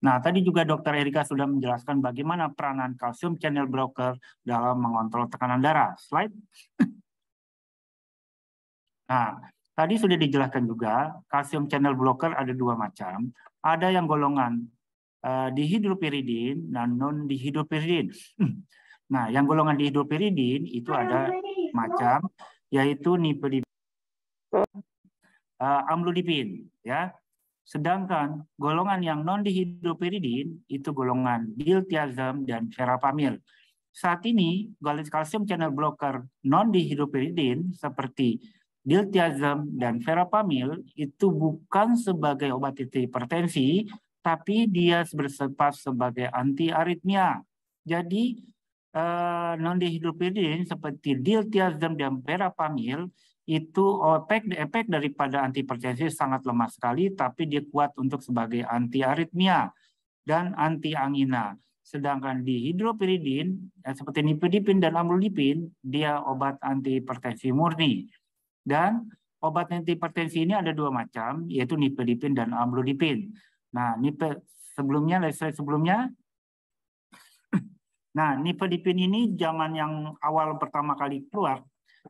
Nah, tadi juga Dr. Erika sudah menjelaskan bagaimana peranan calcium channel blocker dalam mengontrol tekanan darah. Slide. Nah, tadi sudah dijelaskan juga, calcium channel blocker ada dua macam. Ada yang golongan dihidropiridin dan non-dihidropiridin. Nah, yang golongan dihidropiridin itu ada macam, yaitu nifedipin, amlodipin, ya. Sedangkan golongan yang non-dihidropiridin itu golongan diltiazem dan verapamil. Saat ini calcium channel blocker non-dihidropiridin seperti diltiazem dan verapamil itu bukan sebagai obat hipertensi, tapi dia bersifat sebagai anti aritmia. Jadi non-dihidropiridin seperti diltiazem dan verapamil itu efek daripada antihipertensi sangat lemah sekali, tapi dia kuat untuk sebagai anti aritmia dan anti angina. Sedangkan dihidropiridin seperti nifedipin dan amlodipin dia obat antihipertensi murni. Dan obat antihipertensi ini ada dua macam, yaitu nifedipin dan amlodipin. Nah, sebelumnya, slide sebelumnya. Nah, nifedipin ini zaman yang awal pertama kali keluar,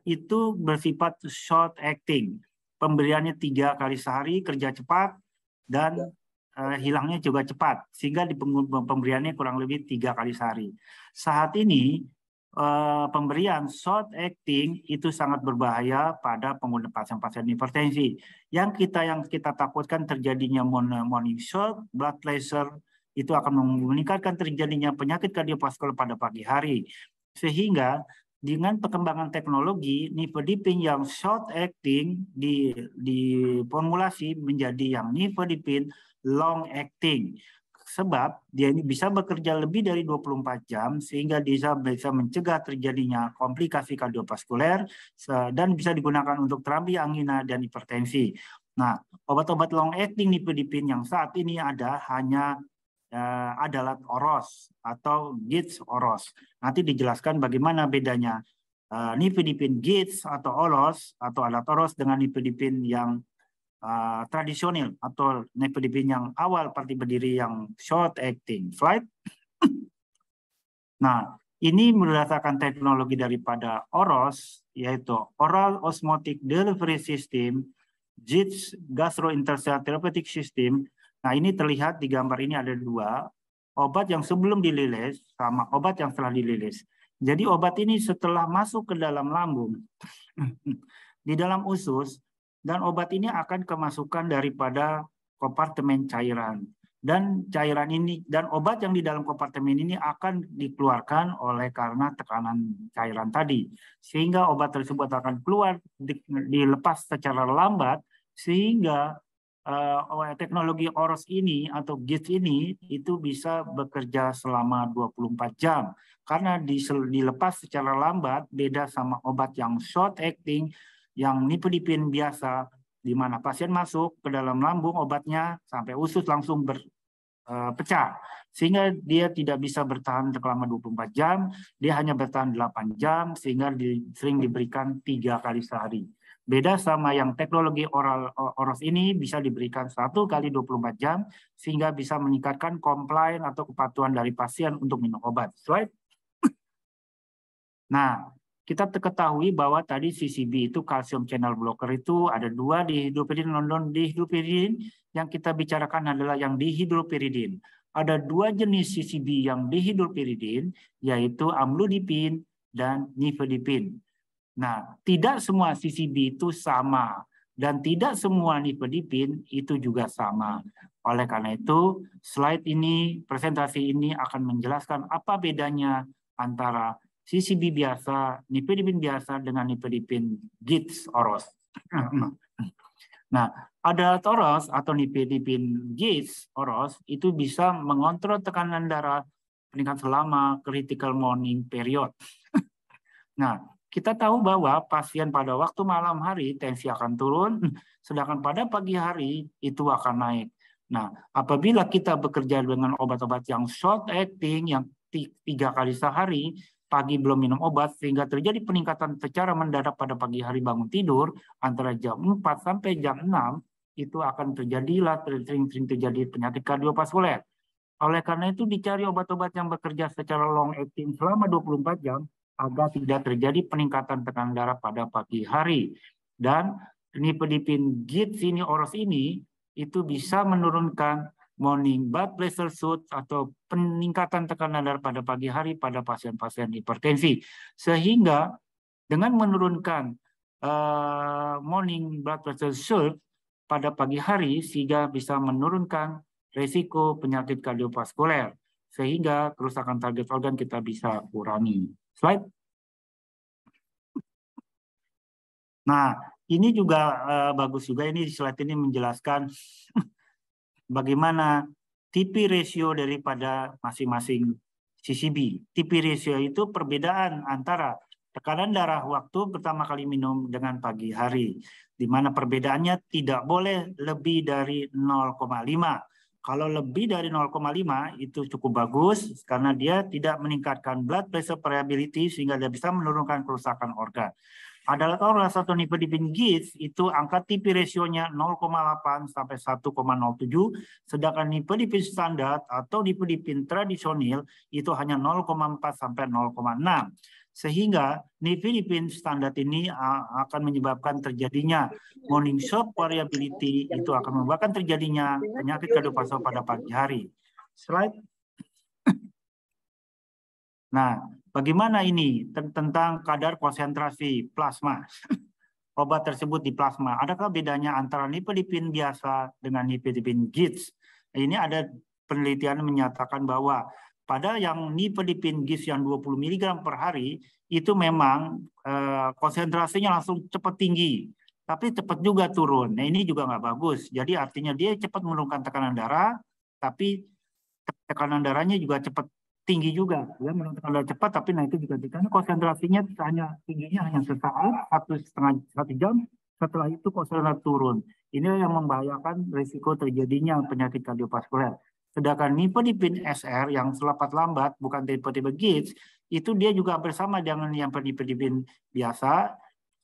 itu bersifat short acting. Pemberiannya 3 kali sehari, kerja cepat, dan hilangnya juga cepat. Sehingga di pemberiannya kurang lebih 3 kali sehari. Saat ini, pemberian short acting itu sangat berbahaya pada pengguna pasien-pasien hipertensi. Yang kita takutkan terjadinya morning shock, blood pressure, itu akan meningkatkan terjadinya penyakit kardiovaskular pada pagi hari. Sehingga dengan perkembangan teknologi, nifedipin yang short acting diformulasi menjadi yang nifedipin long acting. Sebab dia ini bisa bekerja lebih dari 24 jam sehingga bisa mencegah terjadinya komplikasi kardiovaskuler dan bisa digunakan untuk terapi angina dan hipertensi. Nah, obat-obat long acting nifedipin yang saat ini ada hanya adalah oros atau GITS oros. Nanti dijelaskan bagaimana bedanya nifedipin GITS atau oros atau alat oros dengan nifedipin yang tradisional atau nifedipin yang awal parti berdiri yang short acting. Slide. Nah, ini berdasarkan teknologi daripada OROS, yaitu Oral Osmotic Delivery System, GITS Gastrointestinal Therapeutic System. Nah, ini terlihat di gambar ini ada 2, obat yang sebelum dirilis sama obat yang setelah dirilis. Jadi obat ini setelah masuk ke dalam lambung, di dalam usus, dan obat ini akan kemasukan daripada kompartemen cairan. Dan cairan ini dan obat yang di dalam kompartemen ini akan dikeluarkan oleh karena tekanan cairan tadi. Sehingga obat tersebut akan keluar dilepas secara lambat sehingga teknologi OROS ini atau GITS ini itu bisa bekerja selama 24 jam. Karena dilepas secara lambat beda sama obat yang short acting yang nifedipin biasa, di mana pasien masuk ke dalam lambung obatnya sampai usus langsung pecah. Sehingga dia tidak bisa bertahan selama 24 jam, dia hanya bertahan 8 jam, sehingga sering diberikan 3 kali sehari. Beda sama yang teknologi oros ini bisa diberikan 1 kali 24 jam, sehingga bisa meningkatkan komplain atau kepatuhan dari pasien untuk minum obat. Slide. Nah, kita ketahui bahwa tadi CCB itu calcium channel blocker itu ada 2 dihidropiridin, non-dihidropiridin. Yang kita bicarakan adalah yang dihidropiridin. Ada 2 jenis CCB yang dihidropiridin, yaitu amlodipin dan nifedipin. Nah, tidak semua CCB itu sama dan tidak semua nifedipin itu juga sama. Oleh karena itu, slide ini, presentasi ini akan menjelaskan apa bedanya antara CCB biasa, nifedipin biasa dengan nifedipin GITS oros. Nah, ada oros atau nifedipin GITS oros itu bisa mengontrol tekanan darah meningkat selama critical morning period. Nah, kita tahu bahwa pasien pada waktu malam hari tensi akan turun, sedangkan pada pagi hari itu akan naik. Nah, apabila kita bekerja dengan obat-obat yang short acting, yang 3 kali sehari, pagi belum minum obat, sehingga terjadi peningkatan secara mendadak pada pagi hari bangun tidur, antara jam 4 sampai jam 6, itu akan sering terjadi penyakit kardiovaskuler. Oleh karena itu dicari obat-obat yang bekerja secara long acting selama 24 jam, agar tidak terjadi peningkatan tekanan darah pada pagi hari. Dan nifedipin GITS ini, oros ini, itu bisa menurunkan morning blood pressure shoot atau peningkatan tekanan darah pada pagi hari pada pasien-pasien hipertensi. Sehingga dengan menurunkan morning blood pressure shoot pada pagi hari, sehingga bisa menurunkan risiko penyakit kardiovaskuler. Sehingga kerusakan target organ kita bisa kurangi. Slide. Nah, ini juga bagus juga, ini slide ini menjelaskan bagaimana TP ratio daripada masing-masing CCB. TP ratio itu perbedaan antara tekanan darah waktu pertama kali minum dengan pagi hari, di mana perbedaannya tidak boleh lebih dari 0,5. Kalau lebih dari 0,5 itu cukup bagus karena dia tidak meningkatkan blood pressure variability sehingga dia bisa menurunkan kerusakan organ. adalah kalau satu nifedipin GIS itu angka TP rasionya 0,8 sampai 1,07, sedangkan nifedipin standar atau nifedipin tradisional itu hanya 0,4 sampai 0,6. Sehingga nifedipin standar ini akan menyebabkan terjadinya morning shock variability, itu akan menyebabkan terjadinya penyakit kardiovaskular pada pagi hari. Slide. Nah, bagaimana ini tentang kadar konsentrasi plasma obat tersebut di plasma? Adakah bedanya antara nifedipin biasa dengan nifedipin GIS? Ini ada penelitian menyatakan bahwa pada yang nifedipin GIS yang 20 mg per hari itu memang konsentrasinya langsung cepat tinggi, tapi cepat juga turun. Nah, ini juga nggak bagus. Jadi artinya dia cepat menurunkan tekanan darah, tapi tekanan darahnya juga cepat tinggi juga, ya, menurunkan darah cepat, tapi nah itu juga karena konsentrasinya tingginya hanya sesaat, 1 jam, setelah itu konsentrasi turun. Ini yang membahayakan risiko terjadinya penyakit kardiovaskuler. Sedangkan nifedipin SR yang selepas lambat, bukan tipe-tipe GIS, itu dia juga bersama dengan yang nifedipin biasa,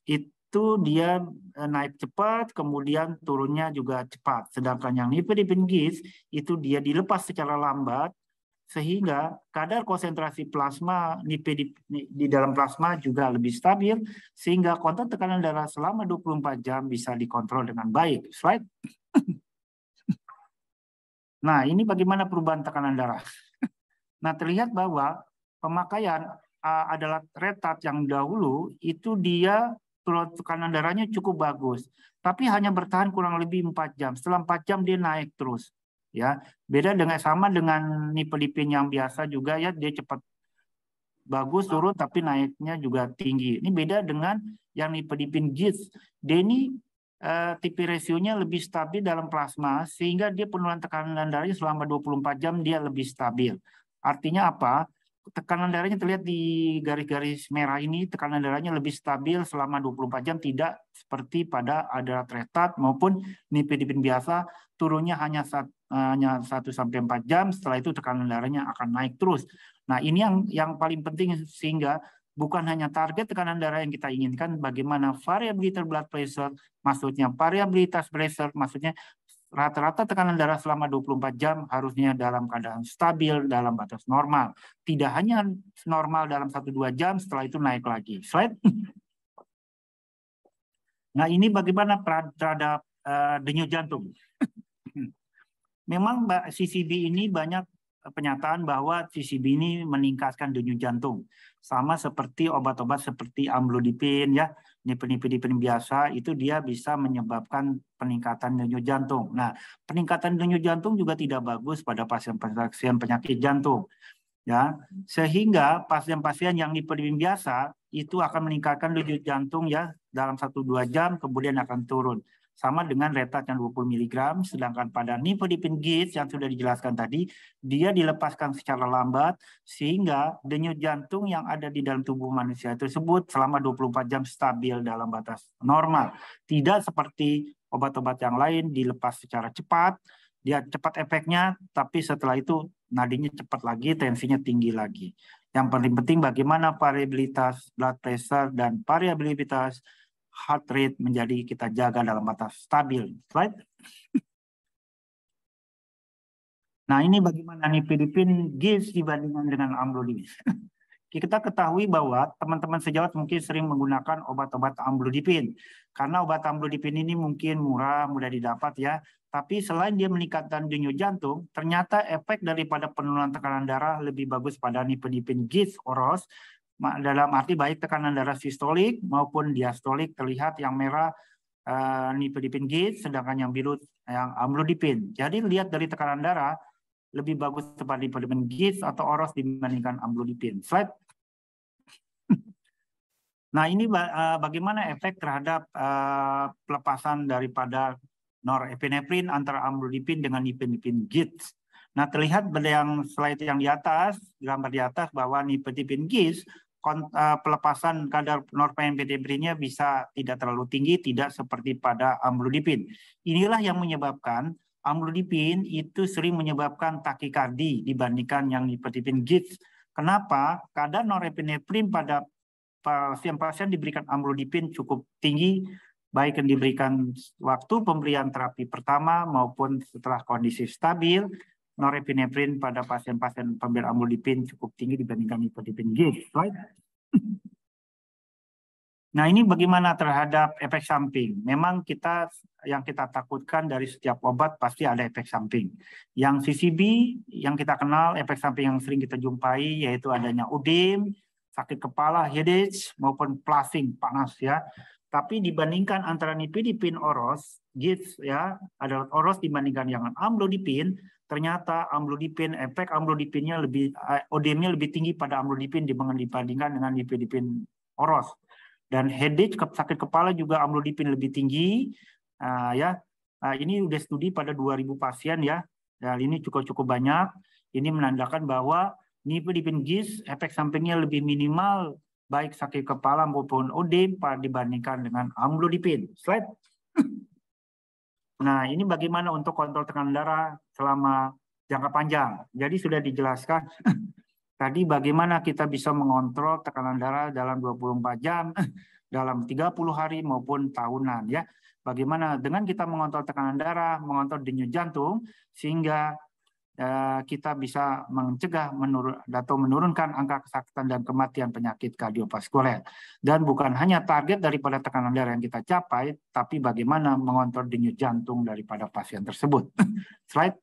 itu dia naik cepat, kemudian turunnya juga cepat. Sedangkan yang nifedipin GIS, itu dia dilepas secara lambat, sehingga kadar konsentrasi plasma di dalam plasma juga lebih stabil, sehingga kontrol tekanan darah selama 24 jam bisa dikontrol dengan baik. Slide. Nah, ini bagaimana perubahan tekanan darah. Nah, terlihat bahwa pemakaian adalah retat yang dahulu, itu dia tekanan darahnya cukup bagus, tapi hanya bertahan kurang lebih 4 jam. Setelah 4 jam dia naik terus. Ya, beda sama dengan nifedipin yang biasa juga, ya, dia cepat bagus turun tapi naiknya juga tinggi. Ini beda dengan yang nifedipin GIS. Dia ini TP rasionya lebih stabil dalam plasma, sehingga dia penurunan tekanan darahnya selama 24 jam dia lebih stabil. Artinya apa? Tekanan darahnya terlihat di garis-garis merah ini, tekanan darahnya lebih stabil selama 24 jam, tidak seperti pada adalat retat maupun nifedipin biasa, turunnya hanya 1 sampai 4 jam, setelah itu tekanan darahnya akan naik terus. Nah, ini yang paling penting, sehingga bukan hanya target tekanan darah yang kita inginkan, bagaimana variabilitas blood pressure, maksudnya variabilitas pressure, maksudnya rata-rata tekanan darah selama 24 jam harusnya dalam keadaan stabil, dalam batas normal. Tidak hanya normal dalam 1-2 jam, setelah itu naik lagi. Slide. Nah, ini bagaimana terhadap denyut jantung. Memang CCB ini banyak penyataan bahwa CCB ini meningkatkan denyut jantung. Sama seperti obat-obat seperti amlodipin, ya, nifedipin biasa, itu dia bisa menyebabkan peningkatan denyut jantung. Nah, peningkatan denyut jantung juga tidak bagus pada pasien-pasien penyakit jantung. Ya, sehingga pasien-pasien yang nifedipin biasa itu akan meningkatkan denyut jantung, ya, dalam 1-2 jam, kemudian akan turun. Sama dengan retat yang 20 mg, sedangkan pada nifedipin GIS yang sudah dijelaskan tadi, dia dilepaskan secara lambat, sehingga denyut jantung yang ada di dalam tubuh manusia tersebut selama 24 jam stabil dalam batas normal. Tidak seperti obat-obat yang lain dilepas secara cepat, dia cepat efeknya, tapi setelah itu nadinya cepat lagi, tensinya tinggi lagi. Yang paling penting bagaimana variabilitas blood pressure dan variabilitas heart rate menjadi kita jaga dalam batas stabil. Slide. Nah, ini bagaimana nifedipin GIS dibandingkan dengan amlodipin. Kita ketahui bahwa teman-teman sejawat mungkin sering menggunakan obat-obat amlodipin. Karena obat amlodipin ini mungkin murah, mudah didapat, ya. Tapi selain dia meningkatkan denyut jantung, ternyata efek daripada penurunan tekanan darah lebih bagus pada nifedipin GIS oros. Dalam arti baik tekanan darah sistolik maupun diastolik, terlihat yang merah nifedipin GIS, sedangkan yang biru yang amlodipin. Jadi lihat dari tekanan darah lebih bagus pada nifedipin GIS atau oros dibandingkan amlodipin. Slide. Nah, ini bagaimana efek terhadap pelepasan daripada norepinefrin antara amlodipin dengan nifedipin GIS. Nah, terlihat pada yang slide yang di atas, gambar di atas, bahwa nifedipin GIS pelepasan kadar norepinefrinnya bisa tidak terlalu tinggi, tidak seperti pada amlodipin. Inilah yang menyebabkan amlodipin itu sering menyebabkan takikardi dibandingkan yang nifedipin GIS. Kenapa? Kadar norepinefrin pada pasien-pasien diberikan amlodipin cukup tinggi, baik yang diberikan waktu pemberian terapi pertama maupun setelah kondisi stabil. Norepinefrin pada pasien-pasien pemberian amlodipin cukup tinggi dibandingkan nifedipin GIS. Right? Nah, ini bagaimana terhadap efek samping? Memang yang kita takutkan dari setiap obat pasti ada efek samping. Yang CCB yang kita kenal efek samping yang sering kita jumpai yaitu adanya udem, sakit kepala, headache maupun flushing, panas ya. Tapi dibandingkan antara nifedipin oros, GIS ya, ada oros dibandingkan yang amlodipin, ternyata amlodipin, efek amlodipinnya lebih, odemnya lebih tinggi pada amlodipin dibandingkan dengan nifedipin oros. Dan headache, sakit kepala juga amlodipin lebih tinggi. Ini udah studi pada 2.000 pasien ya. Dan ini cukup banyak. Ini menandakan bahwa nifedipin GIS efek sampingnya lebih minimal baik sakit kepala maupun odem dibandingkan dengan amlodipin. Slide. Nah, ini bagaimana untuk kontrol tekanan darah selama jangka panjang. Jadi sudah dijelaskan tadi bagaimana kita bisa mengontrol tekanan darah dalam 24 jam, dalam 30 hari maupun tahunan ya. Bagaimana dengan kita mengontrol tekanan darah, mengontrol denyut jantung sehingga kita bisa mencegah atau menurunkan angka kesakitan dan kematian penyakit kardiovaskuler. Dan bukan hanya target daripada tekanan darah yang kita capai, tapi bagaimana mengontrol denyut jantung daripada pasien tersebut. Slide.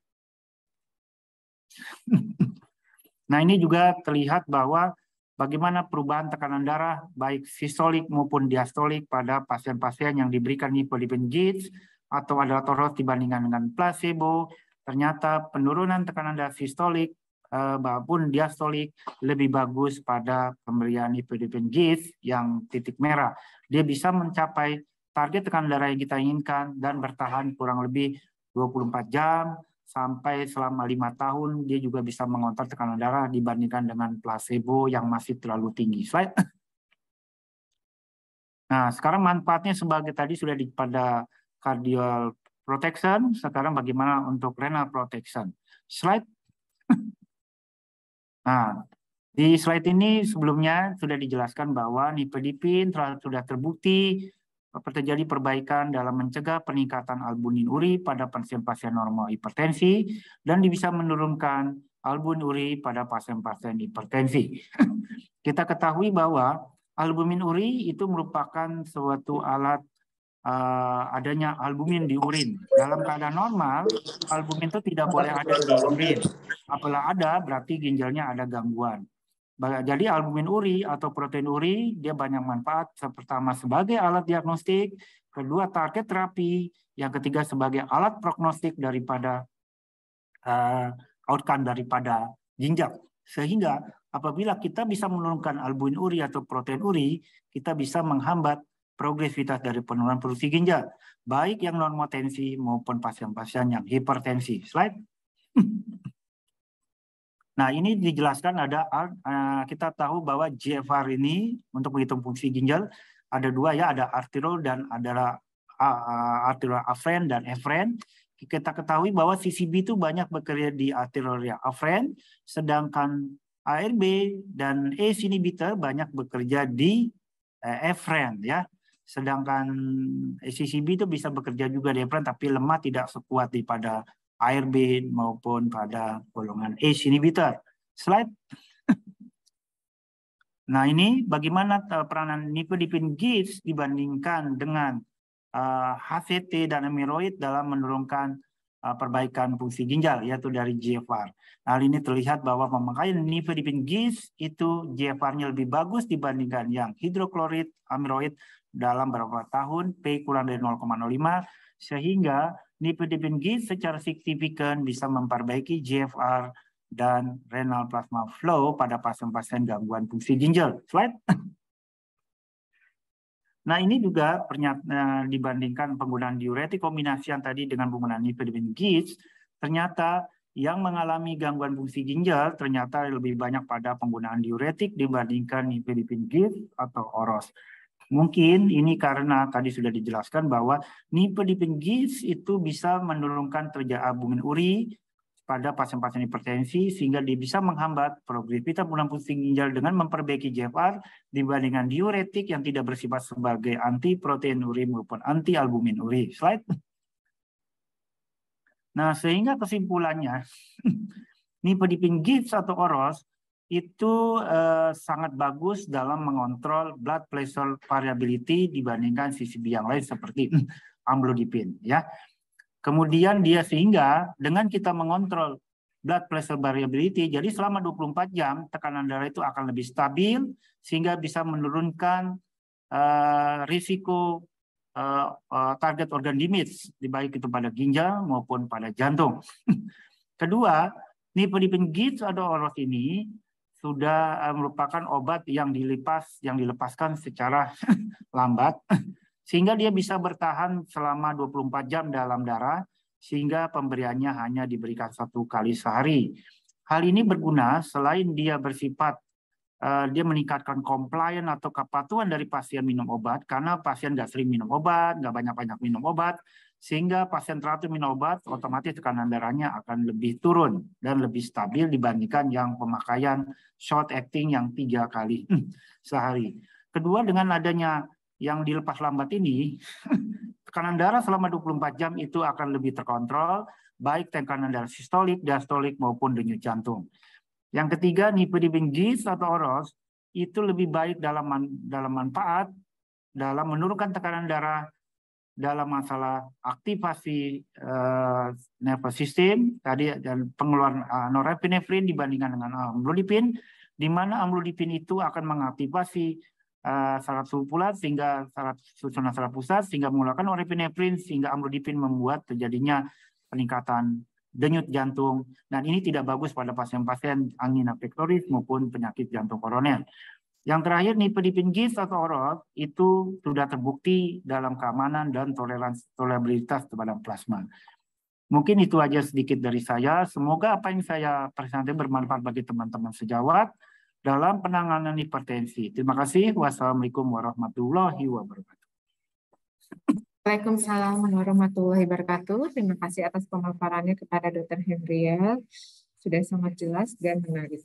Nah, ini juga terlihat bahwa bagaimana perubahan tekanan darah baik sistolik maupun diastolik pada pasien-pasien yang diberikan nifedipin GIS atau adalatoroz dibandingkan dengan placebo. Ternyata penurunan tekanan darah sistolik maupun diastolik lebih bagus pada pemberian nifedipin GIS yang titik merah. Dia bisa mencapai target tekanan darah yang kita inginkan dan bertahan kurang lebih 24 jam sampai selama 5 tahun. Dia juga bisa mengontrol tekanan darah dibandingkan dengan placebo yang masih terlalu tinggi. Slide. Nah, sekarang manfaatnya sebagai tadi sudah pada cardiac protection, sekarang bagaimana untuk renal protection. Slide. Nah, di slide ini sebelumnya sudah dijelaskan bahwa nifedipin sudah terbukti terjadi perbaikan dalam mencegah peningkatan albumin uri pada pasien-pasien normal hipertensi dan bisa menurunkan albumin uri pada pasien-pasien hipertensi. Kita ketahui bahwa albumin uri itu merupakan suatu alat adanya albumin di urin. Dalam keadaan normal, albumin itu tidak boleh ada di urin. Apabila ada, berarti ginjalnya ada gangguan. Jadi albumin uri atau protein uri, dia banyak manfaat. Pertama sebagai alat diagnostik, kedua target terapi, yang ketiga sebagai alat prognostik daripada outcome daripada ginjal. Sehingga apabila kita bisa menurunkan albumin uri atau protein uri, kita bisa menghambat progresivitas dari penurunan produksi ginjal, baik yang normotensi maupun pasien-pasien yang hipertensi. Slide. Nah, ini dijelaskan kita tahu bahwa GFR ini untuk menghitung fungsi ginjal ada dua ya, ada arteriol dan ada arterial afferent dan efferent. Kita ketahui bahwa CCB itu banyak bekerja di arterial afferent, sedangkan ARB dan ACE inhibitor banyak bekerja di efferent ya. Sedangkan CCB itu bisa bekerja juga di efferent, tapi lemah tidak sekuat pada ARB maupun pada golongan ACE inhibitor. Slide. Nah, ini bagaimana peranan nifedipin GIS dibandingkan dengan HCT dan amyloid dalam menurunkan perbaikan fungsi ginjal, yaitu dari GFR. Hal ini terlihat bahwa pemakaian nifedipin GIS itu GFR-nya lebih bagus dibandingkan yang hidroklorid amyloid dalam beberapa tahun, P kurang dari 0,05, sehingga nifedipin GIS secara signifikan bisa memperbaiki GFR dan renal plasma flow pada pasien-pasien gangguan fungsi ginjal. Slide. Nah, ini juga dibandingkan penggunaan diuretik kombinasi yang tadi dengan penggunaan nifedipin GIS, ternyata yang mengalami gangguan fungsi ginjal ternyata lebih banyak pada penggunaan diuretik dibandingkan nifedipin GIS atau oros. Mungkin ini karena tadi sudah dijelaskan bahwa nifedipin GIS itu bisa menurunkan albumin uri pada pasien-pasien hipertensi sehingga dia bisa menghambat progresivitas penurunan fungsi ginjal dengan memperbaiki GFR dibandingkan diuretik yang tidak bersifat sebagai anti proteinuria maupun anti albumin uri. Slide. Nah, sehingga kesimpulannya nifedipine GIST atau oros itu sangat bagus dalam mengontrol blood pressure variability dibandingkan CCB yang lain seperti amlodipine, ya. Kemudian dia sehingga dengan kita mengontrol blood pressure variability, jadi selama 24 jam tekanan darah itu akan lebih stabil sehingga bisa menurunkan risiko target organ damage, baik itu pada ginjal maupun pada jantung. Kedua, nifedipine GIST atau oros ini sudah merupakan obat yang dilepaskan secara lambat sehingga dia bisa bertahan selama 24 jam dalam darah sehingga pemberiannya hanya diberikan 1 kali sehari. Hal ini berguna selain dia bersifat dia meningkatkan compliance atau kepatuhan dari pasien minum obat karena pasien nggak sering minum obat, nggak banyak-banyak minum obat, sehingga pasien teratur minum obat otomatis tekanan darahnya akan lebih turun dan lebih stabil dibandingkan yang pemakaian short acting yang 3 kali sehari. Kedua, dengan adanya yang dilepas lambat ini, tekanan darah selama 24 jam itu akan lebih terkontrol, baik tekanan darah sistolik, diastolik maupun denyut jantung. Yang ketiga, nifedipine GIST atau oros itu lebih baik dalam manfaat dalam menurunkan tekanan darah dalam masalah aktivasi nervous system tadi dan pengeluaran norepinefrin dibandingkan dengan amlodipine, di mana amlodipine itu akan mengaktifasi saraf subpulat sehingga susunan saraf pusat sehingga mengeluarkan norepinefrin sehingga amlodipine membuat terjadinya peningkatan denyut jantung, dan ini tidak bagus pada pasien-pasien angina pectoris maupun penyakit jantung koroner. Yang terakhir, nifedipine GIST atau oros itu sudah terbukti dalam keamanan dan tolerabilitas terhadap plasma. Mungkin itu aja sedikit dari saya. Semoga apa yang saya presentasi bermanfaat bagi teman-teman sejawat dalam penanganan hipertensi. Terima kasih. Wassalamualaikum warahmatullahi wabarakatuh. Waalaikumsalam warahmatullahi wabarakatuh. Terima kasih atas pemaparannya kepada Dr. Hendria. Sudah sangat jelas dan menarik.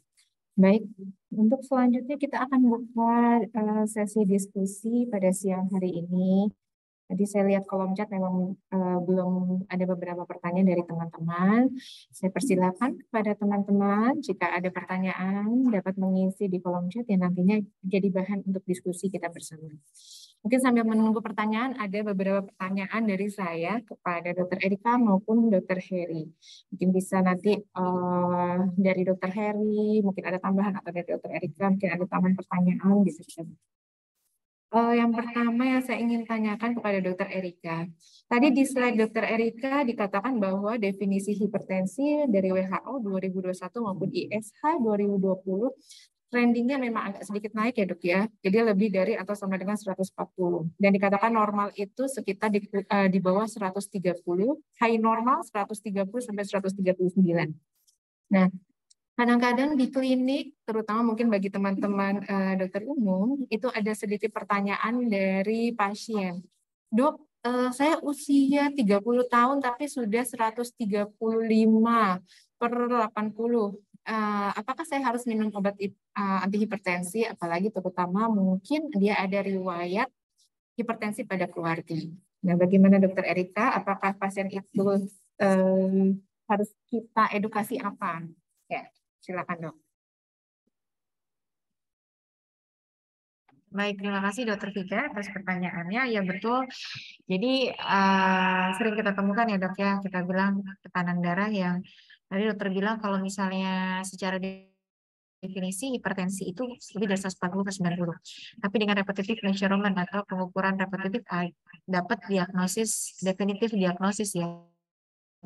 Baik, untuk selanjutnya kita akan buka sesi diskusi pada siang hari ini. Tadi saya lihat kolom chat memang belum ada beberapa pertanyaan dari teman-teman. Saya persilakan kepada teman-teman jika ada pertanyaan dapat mengisi di kolom chat yang nantinya jadi bahan untuk diskusi kita bersama. Mungkin sambil menunggu pertanyaan, ada beberapa pertanyaan dari saya kepada Dr. Erika maupun Dr. Heri. Mungkin bisa nanti dari Dr. Heri, mungkin ada tambahan, atau dari Dr. Erika, mungkin ada tambahan pertanyaan. Bisa. Yang pertama yang saya ingin tanyakan kepada Dr. Erika. Tadi di slide Dr. Erika dikatakan bahwa definisi hipertensi dari WHO 2021 maupun ISH 2020 trendingnya memang agak sedikit naik ya dok ya, jadi lebih dari atau sama dengan 140. Dan dikatakan normal itu sekitar di bawah 130, high normal 130 sampai 139. Nah, kadang-kadang di klinik, terutama mungkin bagi teman-teman dokter umum, itu ada sedikit pertanyaan dari pasien. Dok, saya usia 30 tahun tapi sudah 135 per 80. Apakah saya harus minum obat antihipertensi, apalagi terutama mungkin dia ada riwayat hipertensi pada keluarga. Nah, bagaimana Dokter Erika? Apakah pasien itu harus kita edukasi apa? Ya, silakan dok. Baik, terima kasih Dokter Vika atas pertanyaannya. Ya betul. Jadi sering kita temukan ya dok ya, kita bilang tekanan darah yang tadi dokter bilang kalau misalnya secara definisi hipertensi itu lebih dari 140 ke 90. Tapi dengan repetitive measurement atau pengukuran repetitif dapat definitif diagnosis ya.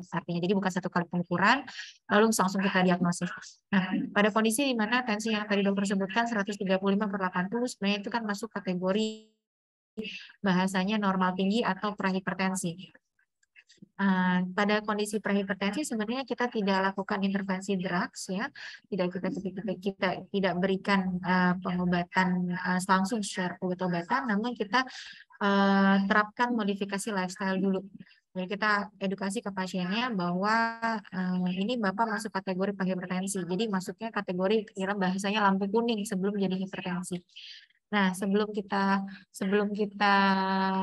Artinya jadi bukan satu kali pengukuran lalu langsung kita diagnosis. Nah, pada kondisi di mana tensi yang tadi dokter sebutkan 135/80 sebenarnya itu kan masuk kategori bahasanya normal tinggi atau prahipertensi. Pada kondisi prahipertensi sebenarnya kita tidak lakukan intervensi drugs ya, kita tidak berikan pengobatan langsung secara obat-obatan, namun kita terapkan modifikasi lifestyle dulu. Jadi kita edukasi ke pasiennya bahwa ini Bapak masuk kategori hipertensi. Jadi masuknya kategori kira bahasanya lampu kuning sebelum jadi hipertensi. Nah, sebelum kita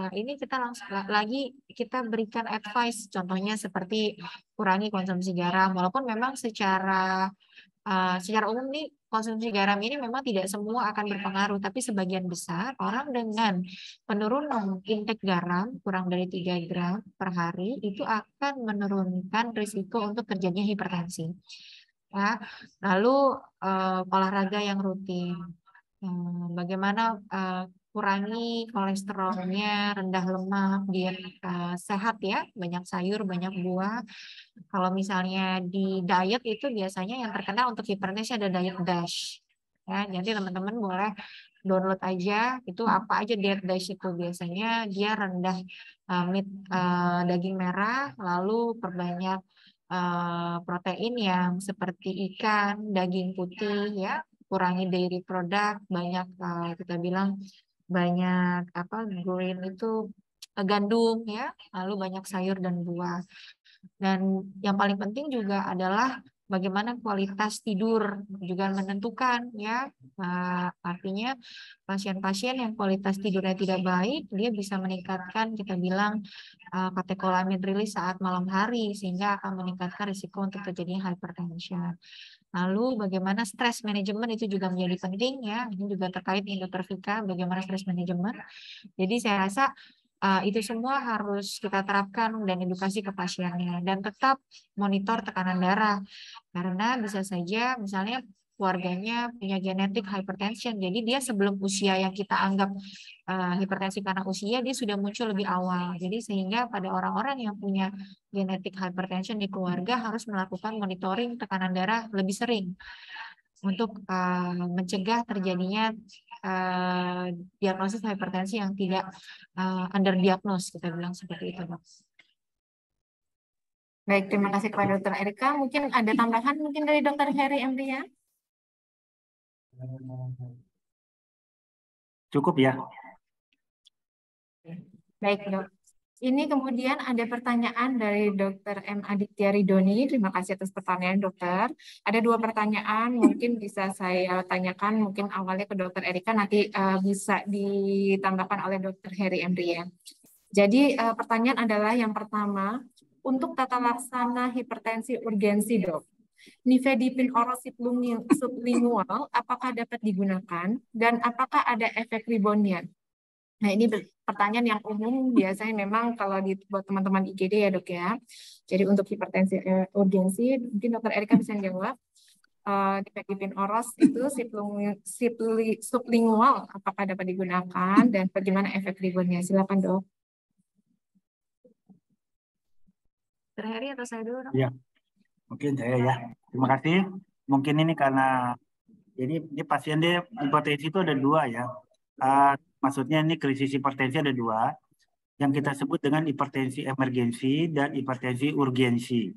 ini kita langsung lagi kita berikan advice, contohnya seperti kurangi konsumsi garam, walaupun memang secara umum nih konsumsi garam ini memang tidak semua akan berpengaruh, tapi sebagian besar orang dengan penurunan intake garam kurang dari 3 gram per hari itu akan menurunkan risiko untuk terjadinya hipertensi. Ya, lalu olahraga yang rutin. Bagaimana kurangi kolesterolnya, rendah lemak, diet sehat ya, banyak sayur, banyak buah. Kalau misalnya di diet itu biasanya yang terkenal untuk hipertensi ada diet DASH. Ya, jadi teman-teman boleh download aja itu apa aja diet DASH itu. Biasanya dia rendah daging merah, lalu perbanyak protein yang seperti ikan, daging putih ya, kurangi dairy product, banyak kita bilang banyak green itu gandum ya, lalu banyak sayur dan buah. Dan yang paling penting juga adalah bagaimana kualitas tidur juga menentukan ya. Artinya pasien-pasien yang kualitas tidurnya tidak baik, dia bisa meningkatkan kita bilang katekolamine rilis saat malam hari sehingga akan meningkatkan risiko untuk terjadinya hypertension. Lalu bagaimana stress management itu juga menjadi penting ya. Ini juga terkait dengan Dr. Vika bagaimana stress management. Jadi saya rasa itu semua harus kita terapkan dan edukasi ke pasiennya dan tetap monitor tekanan darah karena bisa saja misalnya keluarganya punya genetik hypertension, jadi dia sebelum usia yang kita anggap hipertensi karena usia dia sudah muncul lebih awal, jadi sehingga pada orang-orang yang punya genetik hypertension di keluarga harus melakukan monitoring tekanan darah lebih sering untuk mencegah terjadinya diagnosis hipertensi yang tidak underdiagnosed, kita bilang seperti itu, Dok. Baik, terima kasih kepada Dr. Erika. Mungkin ada tambahan mungkin dari Dr. Heri Emria? Cukup ya. Baik, Dok. Ini kemudian ada pertanyaan dari Dr. M. Aditya Ridoni. Terima kasih atas pertanyaan, Dokter. Ada 2 pertanyaan, mungkin bisa saya tanyakan, mungkin awalnya ke Dr. Erika, nanti bisa ditambahkan oleh Dr. Heri Emria. Jadi pertanyaan adalah yang pertama, untuk tata laksana hipertensi urgensi, Dok, nifedipin oral sublingual apakah dapat digunakan dan apakah ada efek reboundnya? Nah, ini pertanyaan yang umum biasanya memang kalau buat teman-teman IGD ya, Dok ya. Jadi untuk hipertensi urgensi, mungkin Dr. Erika bisa jawab. Nifedipin oral itu sublingual apakah dapat digunakan dan bagaimana efek reboundnya? Silakan, Dok. Dr. Heri atau saya dulu, Dok? Ya, mungkin saya ya. Terima kasih. Mungkin ini karena ini pasien dia hipertensi itu ada 2 ya. Maksudnya ini krisis hipertensi ada 2 yang kita sebut dengan hipertensi emergensi dan hipertensi urgensi.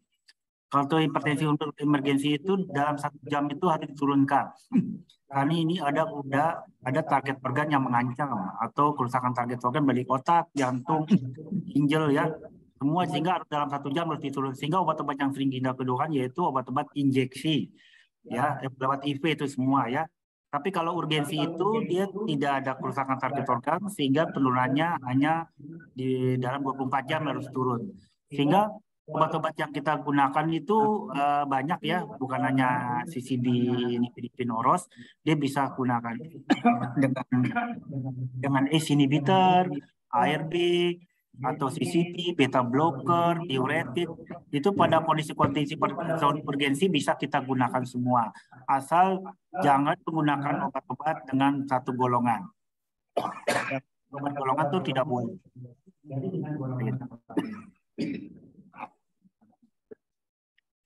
Kalau hipertensi untuk emergensi itu dalam 1 jam itu harus diturunkan. Karena ini ada target organ yang mengancam atau kerusakan target organ balik otak, jantung, ginjal ya. Semua sehingga dalam 1 jam harus diturun. Sehingga obat-obat yang sering kita kedudukan yaitu obat-obat injeksi, ya lewat IV itu semua ya. Tapi kalau urgensi itu dia tidak ada kerusakan target organ sehingga penurunannya hanya di dalam 24 jam harus turun. Sehingga obat-obat yang kita gunakan itu banyak ya, bukan hanya CCB nifedipin oros, dia bisa gunakan dengan ACE inhibitor, ARB, atau CCP, beta blocker, diuretik, itu pada kondisi urgensi bisa kita gunakan semua. Asal jangan menggunakan obat-obat dengan 1 golongan. Obat golongan itu tidak boleh.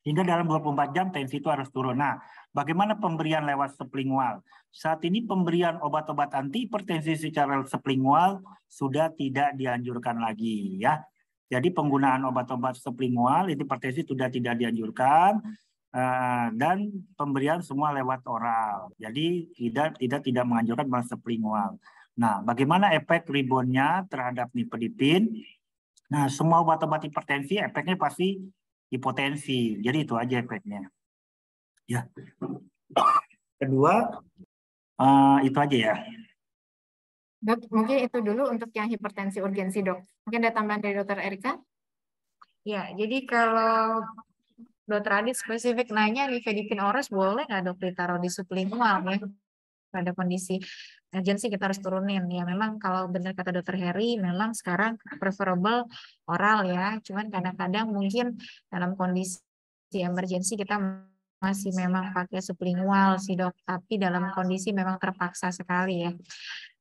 Hingga dalam 24 jam tensi itu harus turun. Nah, bagaimana pemberian lewat sublingual? Saat ini pemberian obat-obat anti hipertensi secara sublingual sudah tidak dianjurkan lagi ya. Jadi penggunaan obat-obat sublingual itu hipertensi sudah tidak dianjurkan dan pemberian semua lewat oral. Jadi tidak menganjurkan sublingual. Nah, bagaimana efek reboundnya terhadap nifedipin? Nah, semua obat-obat hipertensi efeknya pasti hipotensi. Jadi itu aja efeknya. Ya. Kedua, itu aja ya. Dok, mungkin itu dulu untuk yang hipertensi urgensi, dok. Mungkin ada tambahan dari Dokter Erika? Ya, jadi kalau Dokter Adit spesifik nanya nifedipine oros boleh nggak dok ditaruh di sublingual ya? Pada kondisi emergency kita harus turunin ya. Memang kalau benar kata Dokter Heri, memang sekarang preferable oral ya. Cuman kadang-kadang mungkin dalam kondisi emergency kita masih memang pakai sublingual sih dok. Tapi dalam kondisi memang terpaksa sekali ya.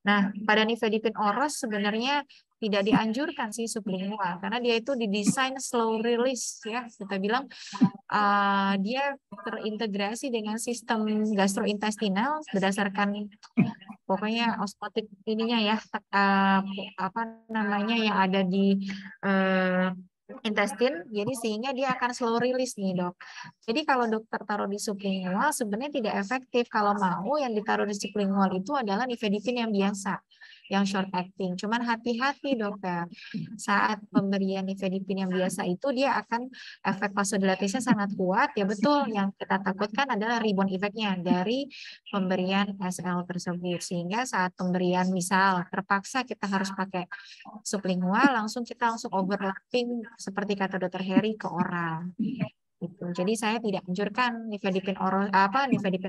Nah, pada nifedipine oros sebenarnya tidak dianjurkan sih sublingual karena dia itu didesain slow release ya. Kita bilang dia terintegrasi dengan sistem gastrointestinal berdasarkan pokoknya osmotik ininya ya, apa namanya yang ada di intestin, jadi sehingga dia akan slow release nih dok. Jadi kalau dokter taruh di sublingual sebenarnya tidak efektif. Kalau mau yang ditaruh di sublingual itu adalah nifedipine yang biasa, yang short acting. Cuman hati-hati dokter, saat pemberian nifedipine yang biasa itu dia akan efek vasodilatasnya sangat kuat. Ya betul, yang kita takutkan adalah rebound efeknya dari pemberian SL tersebut. Sehingga saat pemberian misal terpaksa kita harus pakai sublingual, kita langsung overlapping seperti kata Dokter Heri ke oral. Gitu. Jadi saya tidak anjurkan nifedipine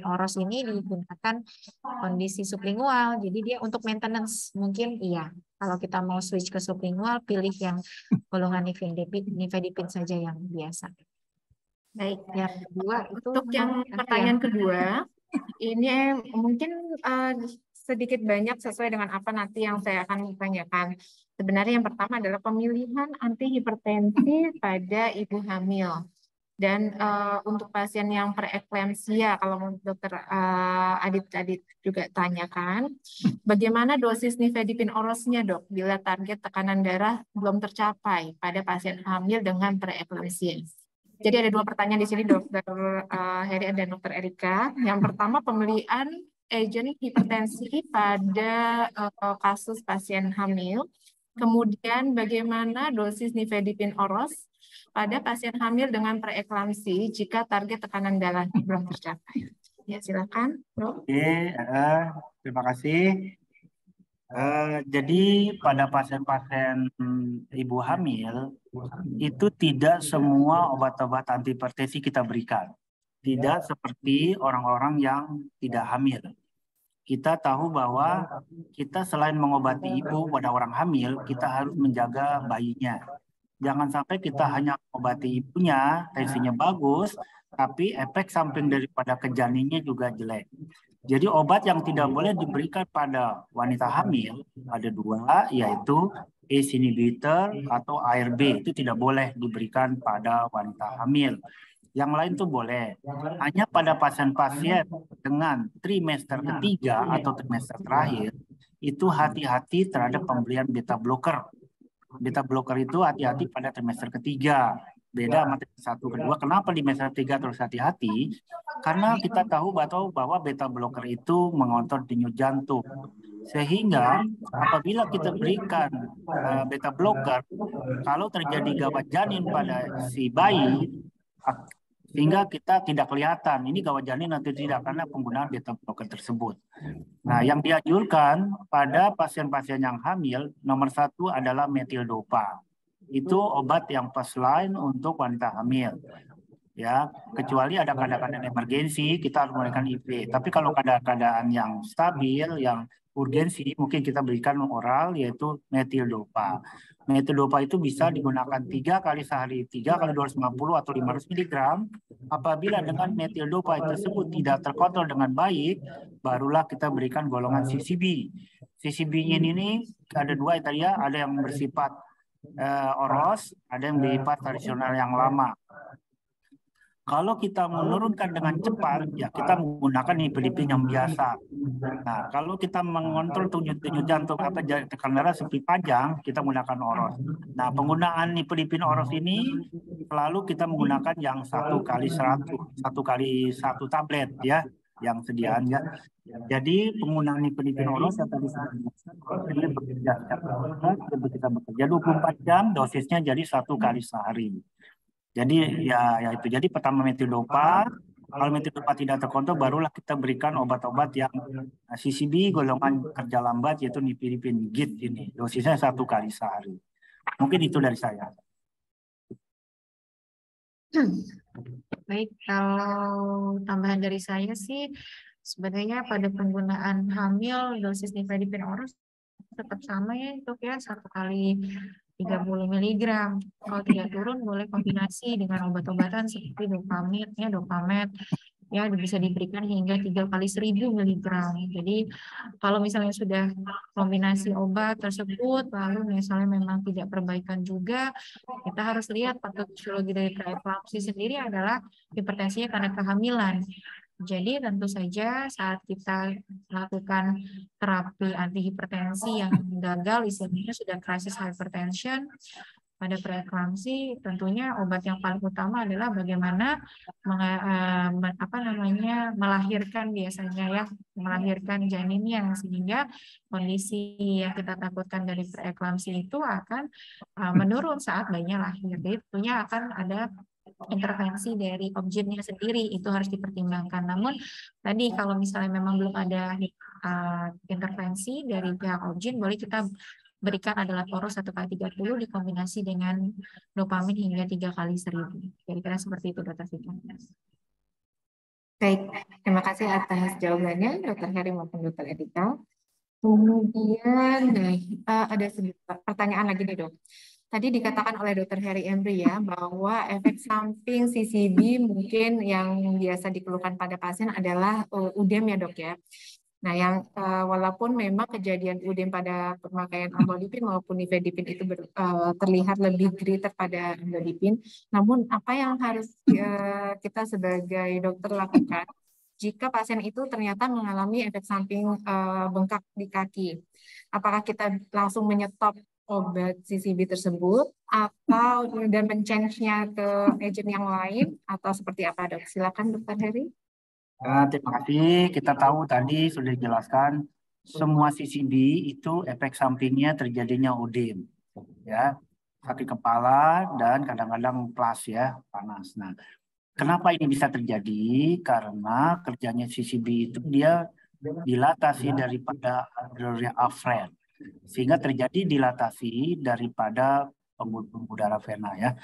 oros ini digunakan kondisi sublingual. Jadi dia untuk maintenance mungkin iya. Kalau kita mau switch ke sublingual, pilih yang golongan nifedipine saja yang biasa. Baik. Yang kedua itu untuk yang pertanyaan kedua, ini mungkin sedikit banyak sesuai dengan apa nanti yang saya akan tanyakan. Sebenarnya yang pertama adalah pemilihan antihipertensi pada ibu hamil. Dan untuk pasien yang preeklamsia, kalau Dokter Adit juga tanyakan, bagaimana dosis nifedipine orosnya dok, bila target tekanan darah belum tercapai pada pasien hamil dengan preeklamsia? Jadi ada dua pertanyaan di sini Dokter Heri dan Dokter Erika. Yang pertama pemilihan agent hipertensi pada kasus pasien hamil. Kemudian bagaimana dosis nifedipine oros pada pasien hamil dengan preeklamsi jika target tekanan darah belum tercapai. Ya silakan, Dok. Oke, terima kasih. Jadi pada pasien-pasien ibu hamil itu tidak semua obat-obat antihipertensi kita berikan. Tidak seperti orang-orang yang tidak hamil. Kita tahu bahwa kita selain mengobati ibu pada orang hamil, kita harus menjaga bayinya. Jangan sampai kita hanya mengobati ibunya, tensinya bagus, tapi efek samping daripada ke janinnya juga jelek. Jadi obat yang tidak boleh diberikan pada wanita hamil ada dua, yaitu ACE inhibitor atau ARB. Itu tidak boleh diberikan pada wanita hamil. Yang lain tuh boleh. Hanya pada pasien-pasien dengan trimester ketiga atau trimester terakhir, itu hati-hati terhadap pemberian beta blocker. Beta blocker itu hati-hati pada trimester ketiga. Beda sama trimester 1 kedua. Kenapa di trimester 3 terus hati-hati? Karena kita tahu bahwa beta blocker itu mengontrol denyut jantung. Sehingga apabila kita berikan beta blocker, kalau terjadi gawat janin pada si bayi, sehingga kita tidak kelihatan ini gawat janin atau tidak karena penggunaan beta blocker tersebut. Nah, yang dianjurkan pada pasien-pasien yang hamil, nomor 1 adalah metildopa. Itu obat yang first line untuk wanita hamil. Ya, kecuali ada keadaan emergensi, kita harus memberikan IV. Tapi kalau keadaan yang stabil, yang urgensi, mungkin kita berikan oral, yaitu metildopa. Metildopa itu bisa digunakan 3 kali sehari, 3 kali 250 atau 500 mg. Apabila dengan metildopa tersebut tidak terkontrol dengan baik, barulah kita berikan golongan CCB. CCB ini ada dua tadi ya, ada yang bersifat oros, ada yang bersifat tradisional yang lama. Kalau kita menurunkan dengan cepat, ya kita menggunakan nifedipine yang biasa. Nah, kalau kita mengontrol denyut jantung atau tekanan darah lebih panjang, kita menggunakan oros. Nah, penggunaan nifedipine oros ini selalu kita menggunakan yang 1 kali 100, 1 kali 1 tablet ya. yang sediaan ya. Jadi penggunaan nifedipin oral yang tadi sudah dijelaskan, dia bekerja kita bekerja 24 jam, dosisnya jadi 1 kali sehari. Jadi ya itu. Jadi pertama metidopa, kalau metidopa tidak terkontrol, barulah kita berikan obat-obat yang CCB golongan kerja lambat, yaitu nifedipin GIT ini. Dosisnya 1 kali sehari. Mungkin itu dari saya. Baik, kalau tambahan dari saya sih, sebenarnya pada penggunaan hamil dosis nifedipin oral tetap sama ya dok ya, 1 kali 30 mg. Kalau tidak turun boleh kombinasi dengan obat-obatan seperti Dopamed ya bisa diberikan hingga 3 kali 1000 mg. Jadi kalau misalnya sudah kombinasi obat tersebut lalu misalnya memang tidak perbaikan juga, kita harus lihat patofisiologi dari preeklampsi sendiri adalah hipertensinya karena kehamilan. Jadi tentu saja saat kita melakukan terapi antihipertensi yang gagal, istilahnya sudah crisis hypertension pada preeklampsi, tentunya obat yang paling utama adalah bagaimana melahirkan biasanya ya, melahirkan janinnya, sehingga kondisi yang kita takutkan dari preeklampsi itu akan menurun saat bayinya lahir. Jadi tentunya akan ada intervensi dari objinnya sendiri, itu harus dipertimbangkan. Namun tadi kalau misalnya memang belum ada intervensi dari pihak objin, boleh kita berikan adalah poros 1 kali 30 dikombinasi dengan dopamin hingga 3 kali 1000. Kira-kira seperti itu Dr. Vika. Baik, terima kasih atas jawabannya Dr. Heri maupun Dr. Erika. Kemudian ada pertanyaan lagi nih dok. Tadi dikatakan oleh Dr. Heri Emri ya bahwa efek samping CCB mungkin yang biasa dikeluhkan pada pasien adalah UDEM ya dok ya. Nah, yang walaupun memang kejadian UDEM pada pemakaian amlodipin maupun nifedipin itu terlihat lebih greater pada amlodipin, namun apa yang harus kita sebagai dokter lakukan jika pasien itu ternyata mengalami efek samping bengkak di kaki? Apakah kita langsung menyetop obat CCB tersebut atau dan men-change-nya ke agent yang lain atau seperti apa dok? Silakan Dr. Heri. Terima kasih. Kita tahu tadi sudah dijelaskan semua CCB itu efek sampingnya terjadinya UDEM, ya, sakit kepala dan kadang-kadang plus ya, panas. Nah, kenapa ini bisa terjadi? Karena kerjanya CCB itu dia dilatasi daripada afren, sehingga terjadi dilatasi daripada pembuluh darah vena ya.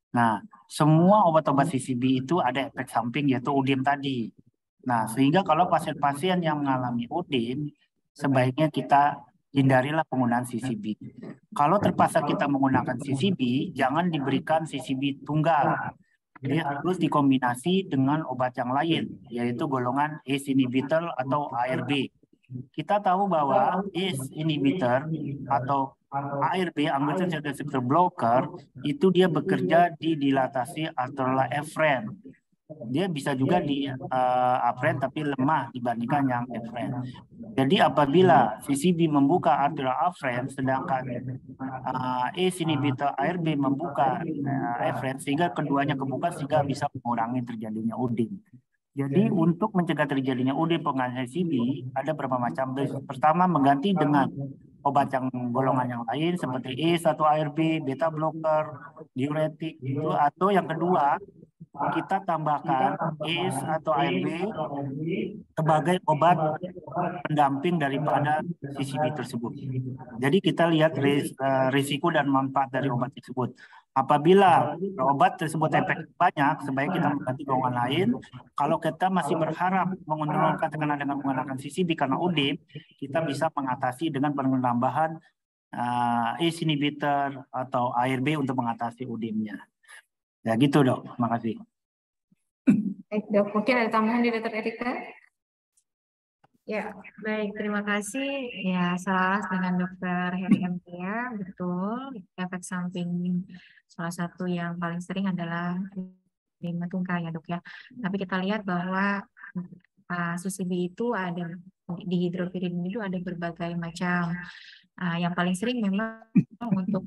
Nah, semua obat-obat CCB itu ada efek samping yaitu UDEM tadi. Nah, sehingga kalau pasien-pasien yang mengalami UDEM, sebaiknya kita hindarilah penggunaan CCB. Kalau terpaksa kita menggunakan CCB, jangan diberikan CCB tunggal. Dia harus dikombinasi dengan obat yang lain, yaitu golongan ACE inhibitor atau ARB. Kita tahu bahwa ACE inhibitor atau ARB, angiotensin receptor blocker, itu dia bekerja di dilatasi arteriola efren. Dia bisa juga di afren tapi lemah dibandingkan yang efren. Jadi apabila CCB membuka arterial afren sedangkan ACE inhibitor ARB membuka efren, sehingga keduanya kebuka sehingga bisa mengurangi terjadinya UDEM. Jadi untuk mencegah terjadinya UDEM penggunaan CCB ada beberapa macam. Pertama, mengganti dengan obat yang golongan yang lain seperti ACE atau ARB, beta blocker, diuretik itu, atau yang kedua kita tambahkan ACE atau ARB sebagai obat pendamping daripada CCB tersebut. Jadi kita lihat risiko dan manfaat dari obat tersebut. Apabila obat tersebut efek banyak, sebaiknya kita mengganti golongan lain. Kalau kita masih berharap menurunkan tekanan dengan menggunakan CCB karena UDEM, kita bisa mengatasi dengan penambahan ACE inhibitor atau ARB untuk mengatasi UDEM-nya. Ya gitu dok, makasih. Baik dok, mungkin ada tambahan dari Dr. Erika? Ya, baik, terima kasih. Ya, selaras dengan Dr. Heri Emri ya, betul. Efek samping salah satu yang paling sering adalah edema tungkai ya dok ya. Tapi kita lihat bahwa CCB itu ada di hidropiridin itu ada berbagai macam. Yang paling sering memang untuk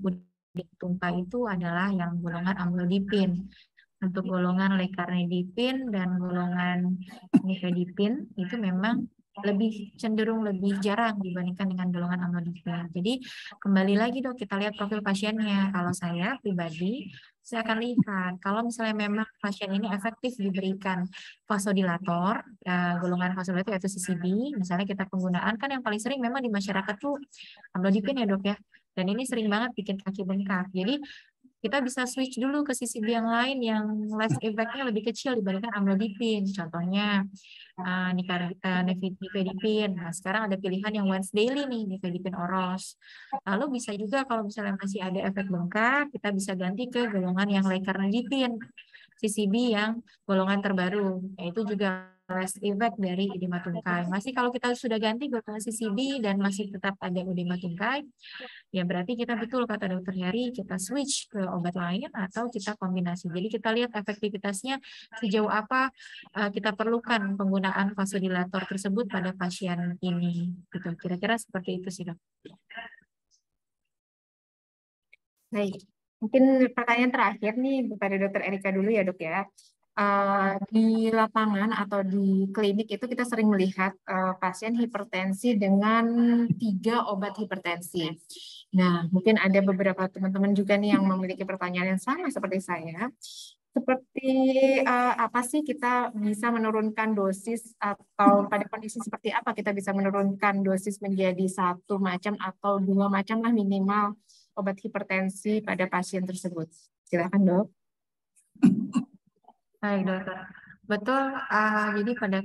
tungkai itu adalah yang golongan amlodipin. Untuk golongan lecarnidipin dan golongan nifedipin itu memang cenderung lebih jarang dibandingkan dengan golongan amlodipin. Jadi kembali lagi dok, kita lihat profil pasiennya. Kalau saya pribadi, saya akan lihat kalau misalnya memang pasien ini efektif diberikan vasodilator, golongan vasodilator yaitu CCB, misalnya kita penggunaan kan yang paling sering memang di masyarakat tuh amlodipin ya dok ya. Dan ini sering banget bikin kaki bengkak. Jadi kita bisa switch dulu ke CCB yang lain yang less effect-nya lebih kecil dibandingkan amlodipin. Contohnya nifedipin. Nah, sekarang ada pilihan yang once daily nih, nifedipin oros. Lalu bisa juga kalau misalnya masih ada efek bengkak, kita bisa ganti ke golongan yang lecarnidipin, CCB yang golongan terbaru, yaitu juga less effect dari edema tungkai. Masih kalau kita sudah ganti golongan CCB dan masih tetap ada edema tungkai, ya berarti kita betul kata dokter Heri, kita switch ke obat lain atau kita kombinasi. Jadi kita lihat efektivitasnya sejauh apa kita perlukan penggunaan vasodilator tersebut pada pasien ini. Gitu. Kira-kira seperti itu sih dok. Baik, mungkin pertanyaan terakhir nih kepada dokter Erika dulu ya dok ya. Di lapangan atau di klinik itu kita sering melihat pasien hipertensi dengan 3 obat hipertensi. Nah, mungkin ada beberapa teman-teman juga nih yang memiliki pertanyaan yang sama seperti saya. Seperti apa sih kita bisa menurunkan dosis atau pada kondisi seperti apa kita bisa menurunkan dosis menjadi 1 macam atau 2 macam lah minimal obat hipertensi pada pasien tersebut. Silakan dok. Baik dokter, betul. Jadi pada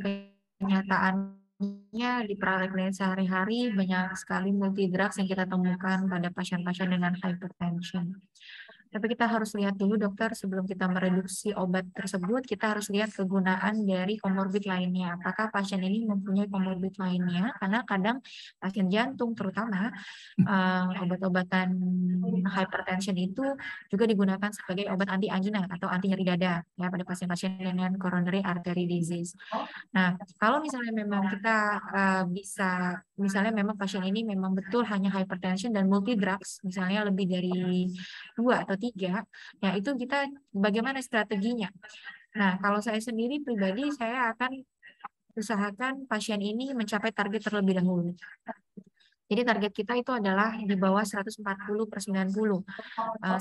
kenyataannya di praktek klinis sehari-hari banyak sekali multidrugs yang kita temukan pada pasien-pasien dengan hypertension. Tapi kita harus lihat dulu dokter, sebelum kita mereduksi obat tersebut, kita harus lihat kegunaan dari komorbid lainnya. Apakah pasien ini mempunyai komorbid lainnya? Karena kadang pasien jantung terutama obat-obatan hypertension itu juga digunakan sebagai obat anti angina atau anti nyeri dada ya pada pasien-pasien dengan coronary artery disease. Nah, kalau misalnya memang kita bisa, misalnya memang pasien ini memang betul hanya hypertension dan multidrugs, misalnya lebih dari 2 atau 3, ya itu kita bagaimana strateginya. Nah, kalau saya sendiri pribadi, saya akan usahakan pasien ini mencapai target terlebih dahulu. Jadi target kita itu adalah di bawah 140/90.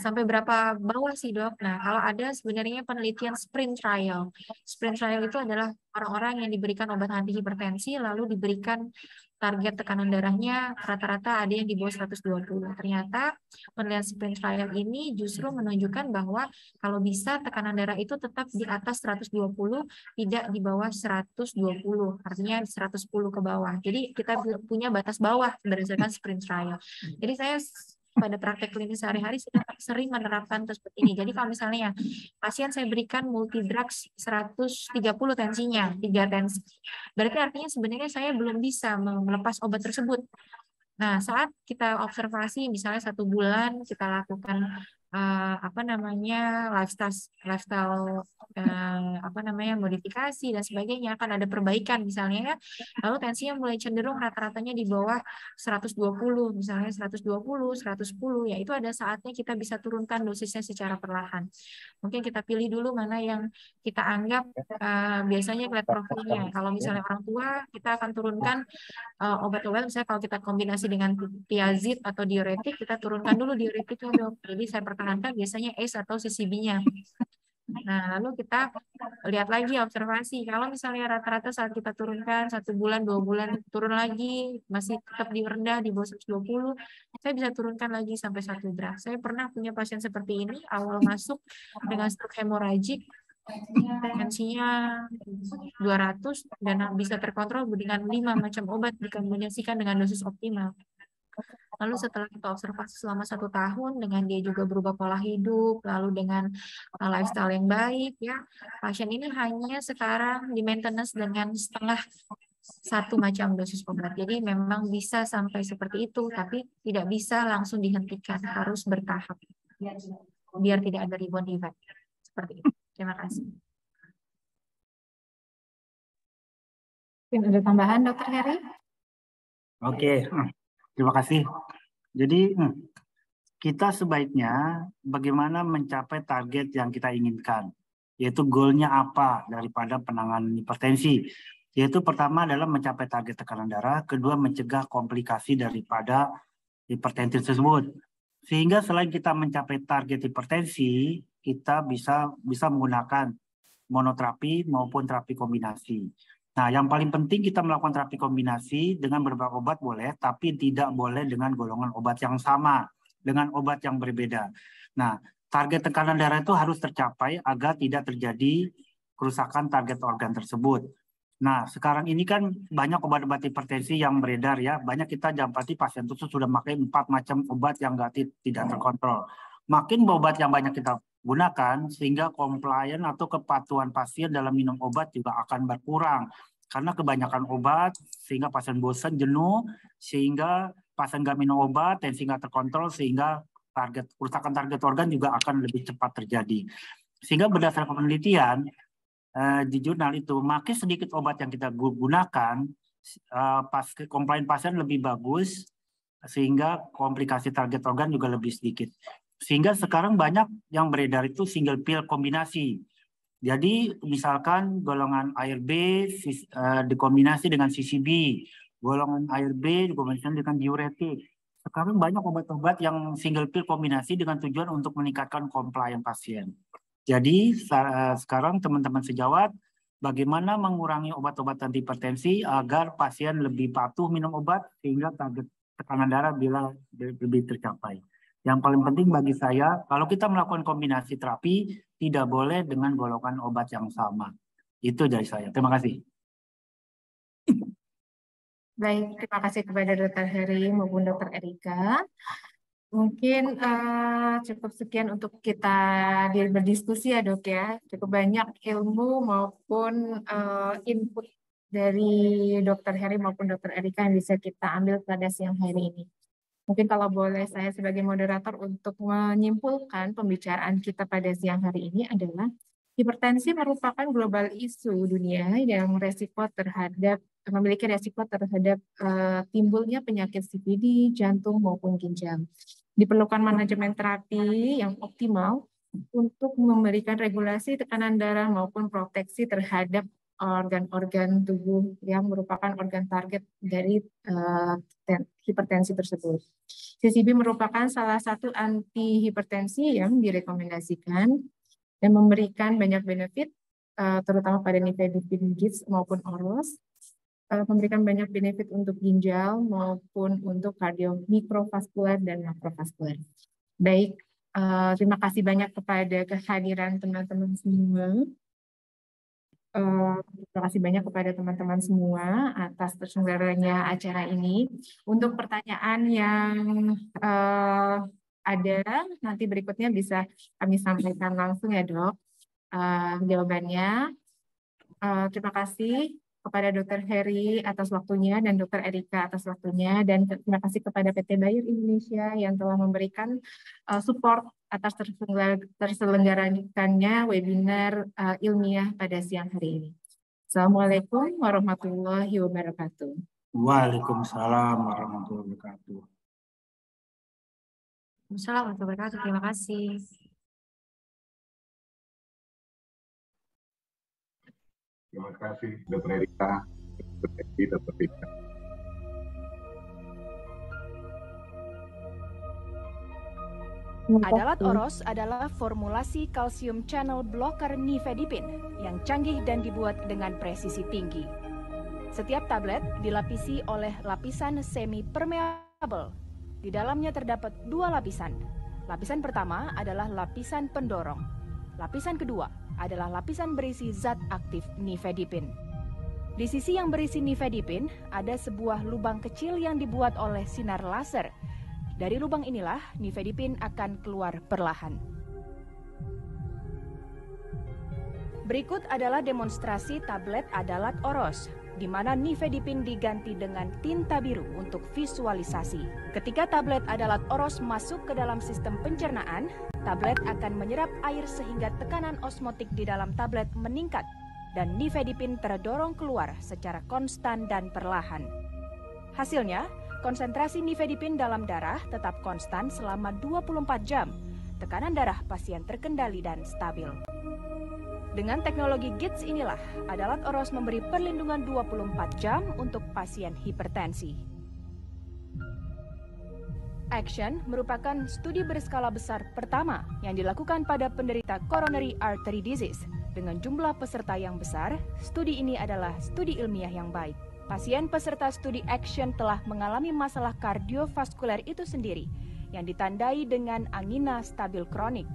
Sampai berapa bawah sih dok? Nah, kalau ada sebenarnya penelitian sprint trial. Sprint trial itu adalah orang-orang yang diberikan obat antihipertensi lalu diberikan target tekanan darahnya rata-rata ada yang di bawah 120. Ternyata penelitian sprint trial ini justru menunjukkan bahwa kalau bisa tekanan darah itu tetap di atas 120, tidak di bawah 120. Artinya 110 ke bawah. Jadi kita punya batas bawah berdasarkan sprint trial. Jadi saya pada praktek klinis sehari-hari sering menerapkan seperti ini. Jadi kalau misalnya pasien saya berikan multidrugs 130 tensinya, 3 tensi. Berarti artinya sebenarnya saya belum bisa melepas obat tersebut. Nah, saat kita observasi misalnya 1 bulan kita lakukan lifestyle modifikasi dan sebagainya, akan ada perbaikan misalnya ya. Lalu tensinya mulai cenderung rata-ratanya di bawah 120, misalnya 120, 110, ya itu ada saatnya kita bisa turunkan dosisnya secara perlahan. Mungkin kita pilih dulu mana yang kita anggap biasanya lihat profilnya. Kalau misalnya orang tua, kita akan turunkan obat-obat, misalnya kalau kita kombinasi dengan thiazid atau diuretik, kita turunkan dulu diuretiknya dok. Jadi saya pertahankan biasanya ACE atau CCB-nya. Nah, lalu kita lihat lagi observasi. Kalau misalnya rata-rata saat kita turunkan 1 bulan, 2 bulan turun lagi, masih tetap di rendah di bawah 120, saya bisa turunkan lagi sampai 1 drug. Saya pernah punya pasien seperti ini, awal masuk dengan stroke hemoragik, tensinya 200 dan bisa terkontrol dengan 5 macam obat dikombinasikan dengan dosis optimal. Lalu setelah kita observasi selama 1 tahun, dengan dia juga berubah pola hidup, lalu dengan lifestyle yang baik, ya pasien ini hanya sekarang di maintenance dengan setengah 1 macam dosis obat. Jadi memang bisa sampai seperti itu, tapi tidak bisa langsung dihentikan, harus bertahap biar tidak ada rebound effect. Seperti itu. Terima kasih. Ada tambahan dokter Heri? Oke. Terima kasih. Jadi kita sebaiknya bagaimana mencapai target yang kita inginkan. yaitu goalnya apa daripada penanganan hipertensi. Yaitu pertama adalah mencapai target tekanan darah, kedua mencegah komplikasi daripada hipertensi tersebut. Sehingga selain kita mencapai target hipertensi, kita bisa menggunakan monoterapi maupun terapi kombinasi. Nah, yang paling penting kita melakukan terapi kombinasi dengan beberapa obat boleh, tapi tidak boleh dengan golongan obat yang sama, dengan obat yang berbeda. Nah, target tekanan darah itu harus tercapai agar tidak terjadi kerusakan target organ tersebut. Nah, sekarang ini kan banyak obat-obat hipertensi yang beredar ya. Banyak kita dapati pasien itu sudah memakai 4 macam obat yang tidak terkontrol. Makin obat yang banyak kita gunakan, sehingga compliance atau kepatuhan pasien dalam minum obat juga akan berkurang. Karena kebanyakan obat, sehingga pasien bosan, jenuh, sehingga pasien nggak minum obat, tensi nggak terkontrol, sehingga kerusakan target organ juga akan lebih cepat terjadi. Sehingga berdasarkan penelitian, di jurnal itu, makin sedikit obat yang kita gunakan, komplain pasien lebih bagus, sehingga komplikasi target organ juga lebih sedikit. Sehingga sekarang banyak yang beredar itu single pill kombinasi. Jadi misalkan golongan ARB dikombinasi dengan CCB, golongan ARB dikombinasi dengan diuretik. Sekarang banyak obat-obat yang single pill kombinasi dengan tujuan untuk meningkatkan komplain pasien. Jadi sekarang teman-teman sejawat, bagaimana mengurangi obat-obatan hipertensi agar pasien lebih patuh minum obat sehingga target tekanan darah bila lebih tercapai. Yang paling penting bagi saya, kalau kita melakukan kombinasi terapi, tidak boleh dengan golongan obat yang sama. Itu dari saya. Terima kasih. Baik, terima kasih kepada Dr. Heri maupun Dr. Erika. Mungkin cukup sekian untuk kita berdiskusi ya dok ya. Cukup banyak ilmu maupun input dari Dr. Heri maupun Dr. Erika yang bisa kita ambil pada siang hari ini. Mungkin kalau boleh saya sebagai moderator untuk menyimpulkan pembicaraan kita pada siang hari ini adalah hipertensi merupakan global isu dunia yang memiliki resiko terhadap timbulnya penyakit CVD, jantung maupun ginjal. Diperlukan manajemen terapi yang optimal untuk memberikan regulasi tekanan darah maupun proteksi terhadap organ-organ tubuh yang merupakan organ target dari hipertensi tersebut. CCB merupakan salah satu antihipertensi yang direkomendasikan dan memberikan banyak benefit, terutama pada nifedipine GIDS maupun OROS, memberikan banyak benefit untuk ginjal maupun untuk mikrovaskular dan makrovaskular. Baik, terima kasih banyak kepada kehadiran teman-teman semua. Terima kasih banyak kepada teman-teman semua atas terselenggaranya acara ini. Untuk pertanyaan yang ada, nanti berikutnya bisa kami sampaikan langsung ya dok, jawabannya. Terima kasih kepada Dr. Heri atas waktunya dan Dr. Erika atas waktunya, dan terima kasih kepada PT Bayer Indonesia yang telah memberikan support atas terselenggaranya webinar ilmiah pada siang hari ini. Assalamualaikum warahmatullahi wabarakatuh. Waalaikumsalam warahmatullahi wabarakatuh. Assalamualaikum warahmatullahi wabarakatuh. Terima kasih. Terima kasih, Dr. Erika, Dr. Tika. Adalat Oros adalah formulasi kalsium channel blocker nifedipine yang canggih dan dibuat dengan presisi tinggi. Setiap tablet dilapisi oleh lapisan semi-permeable. Di dalamnya terdapat 2 lapisan. Lapisan pertama adalah lapisan pendorong. Lapisan kedua adalah lapisan berisi zat aktif nifedipine. Di sisi yang berisi nifedipine, ada sebuah lubang kecil yang dibuat oleh sinar laser. Dari lubang inilah, nifedipine akan keluar perlahan. Berikut adalah demonstrasi tablet Adalat Oros, di mana nifedipine diganti dengan tinta biru untuk visualisasi. Ketika tablet Adalat Oros masuk ke dalam sistem pencernaan, tablet akan menyerap air sehingga tekanan osmotik di dalam tablet meningkat dan nifedipine terdorong keluar secara konstan dan perlahan. Hasilnya, konsentrasi nifedipine dalam darah tetap konstan selama 24 jam. Tekanan darah pasien terkendali dan stabil. Dengan teknologi GITS inilah, Adalat Oros memberi perlindungan 24 jam untuk pasien hipertensi. ACTION merupakan studi berskala besar pertama yang dilakukan pada penderita coronary artery disease. Dengan jumlah peserta yang besar, studi ini adalah studi ilmiah yang baik. Pasien peserta studi ACTION telah mengalami masalah kardiovaskuler itu sendiri, yang ditandai dengan angina stabil kronik.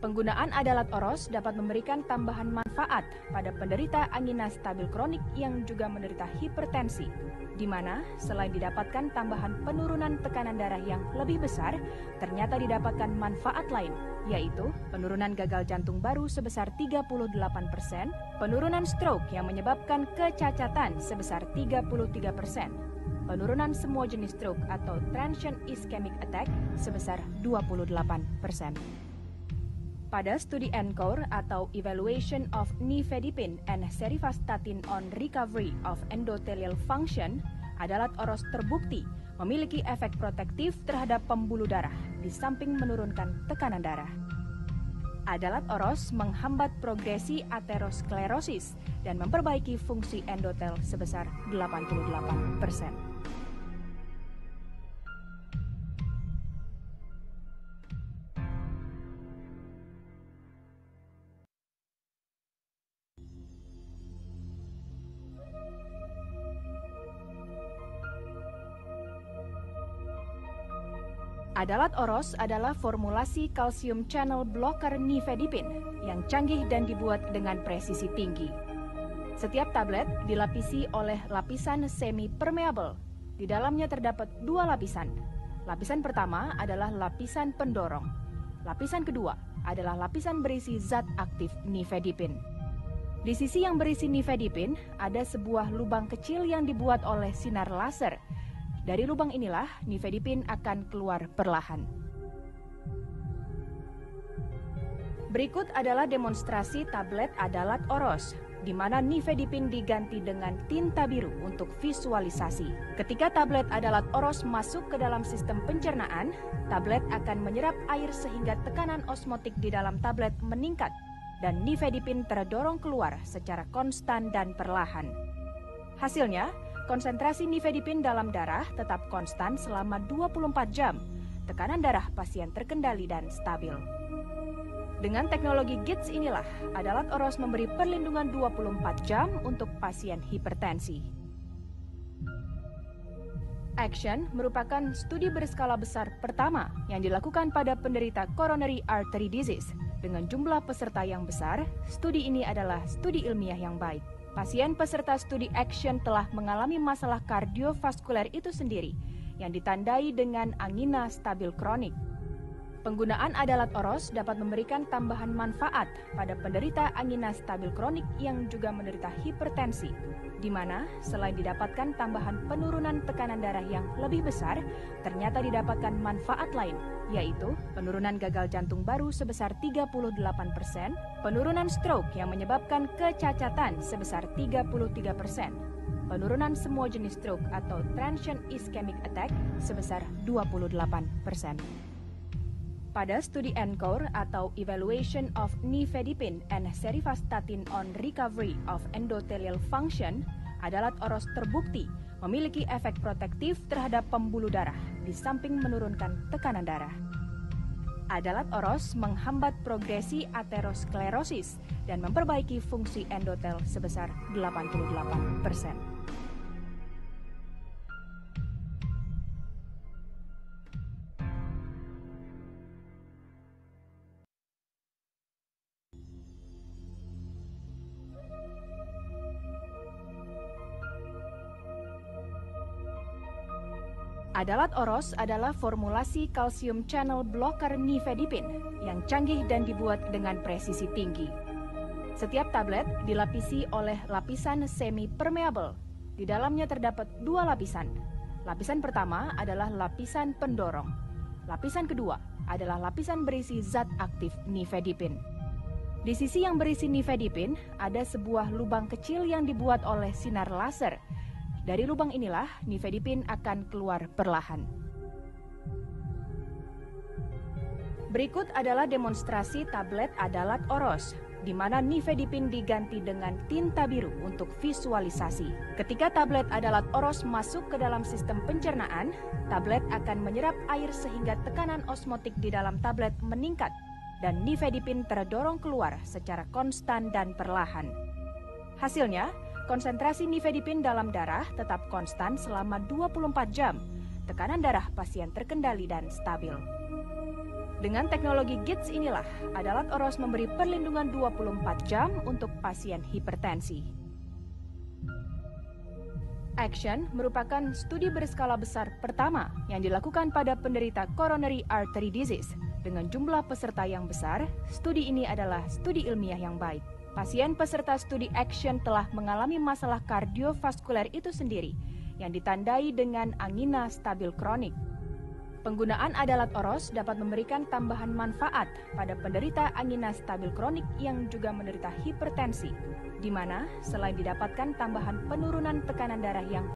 Penggunaan Adalat Oros dapat memberikan tambahan manfaat pada penderita angina stabil kronik yang juga menderita hipertensi, di mana selain didapatkan tambahan penurunan tekanan darah yang lebih besar, ternyata didapatkan manfaat lain, yaitu penurunan gagal jantung baru sebesar 38%, penurunan stroke yang menyebabkan kecacatan sebesar 33%, penurunan semua jenis stroke atau transient ischemic attack sebesar 28%. Pada studi ENCORE atau Evaluation of Nifedipine and Serivastatin on Recovery of Endothelial Function, Adalat Oros terbukti memiliki efek protektif terhadap pembuluh darah di samping menurunkan tekanan darah. Adalat Oros menghambat progresi aterosklerosis dan memperbaiki fungsi endotel sebesar 88%. Adalat Oros adalah formulasi kalsium channel blocker nifedipine yang canggih dan dibuat dengan presisi tinggi. Setiap tablet dilapisi oleh lapisan semi-permeable. Di dalamnya terdapat dua lapisan. Lapisan pertama adalah lapisan pendorong. Lapisan kedua adalah lapisan berisi zat aktif nifedipine. Di sisi yang berisi nifedipine ada sebuah lubang kecil yang dibuat oleh sinar laser. Dari lubang inilah nifedipine akan keluar perlahan. Berikut adalah demonstrasi tablet Adalat Oros, di mana nifedipine diganti dengan tinta biru untuk visualisasi. Ketika tablet Adalat Oros masuk ke dalam sistem pencernaan, tablet akan menyerap air sehingga tekanan osmotik di dalam tablet meningkat dan nifedipine terdorong keluar secara konstan dan perlahan. Hasilnya, konsentrasi nifedipine dalam darah tetap konstan selama 24 jam. Tekanan darah pasien terkendali dan stabil. Dengan teknologi GITS inilah, Adalat Oros memberi perlindungan 24 jam untuk pasien hipertensi. ACTION merupakan studi berskala besar pertama yang dilakukan pada penderita coronary artery disease. Dengan jumlah peserta yang besar, studi ini adalah studi ilmiah yang baik. Pasien peserta studi ACTION telah mengalami masalah kardiovaskuler itu sendiri, yang ditandai dengan angina stabil kronik. Penggunaan Adalat Oros dapat memberikan tambahan manfaat pada penderita angina stabil kronik yang juga menderita hipertensi, di mana selain didapatkan tambahan penurunan tekanan darah yang lebih besar, ternyata didapatkan manfaat lain, yaitu penurunan gagal jantung baru sebesar 38%, penurunan stroke yang menyebabkan kecacatan sebesar 33%, penurunan semua jenis stroke atau transient ischemic attack sebesar 28%. Pada studi ENCORE atau Evaluation of Nifedipine and Serivastatin on Recovery of Endothelial Function, Adalat Oros terbukti memiliki efek protektif terhadap pembuluh darah di samping menurunkan tekanan darah. Adalat Oros menghambat progresi aterosklerosis dan memperbaiki fungsi endotel sebesar 88%. Adalat Oros adalah formulasi kalsium channel blocker nifedipine yang canggih dan dibuat dengan presisi tinggi. Setiap tablet dilapisi oleh lapisan semi-permeable. Di dalamnya terdapat dua lapisan. Lapisan pertama adalah lapisan pendorong. Lapisan kedua adalah lapisan berisi zat aktif nifedipine. Di sisi yang berisi nifedipine ada sebuah lubang kecil yang dibuat oleh sinar laser. Dari lubang inilah nifedipine akan keluar perlahan. Berikut adalah demonstrasi tablet Adalat Oros, di mana nifedipin diganti dengan tinta biru untuk visualisasi. Ketika tablet adalat oros masuk ke dalam sistem pencernaan, tablet akan menyerap air sehingga tekanan osmotik di dalam tablet meningkat dan nifedipin terdorong keluar secara konstan dan perlahan. Hasilnya, konsentrasi nifedipin dalam darah tetap konstan selama 24 jam. Tekanan darah pasien terkendali dan stabil. Dengan teknologi GITS inilah, adalat oros memberi perlindungan 24 jam untuk pasien hipertensi. ACTION merupakan studi berskala besar pertama yang dilakukan pada penderita coronary artery disease. Dengan jumlah peserta yang besar, studi ini adalah studi ilmiah yang baik. Pasien peserta studi ACTION telah mengalami masalah kardiovaskuler itu sendiri, yang ditandai dengan angina stabil kronik. Penggunaan adalat oros dapat memberikan tambahan manfaat pada penderita angina stabil kronik yang juga menderita hipertensi, di mana selain didapatkan tambahan penurunan tekanan darah yang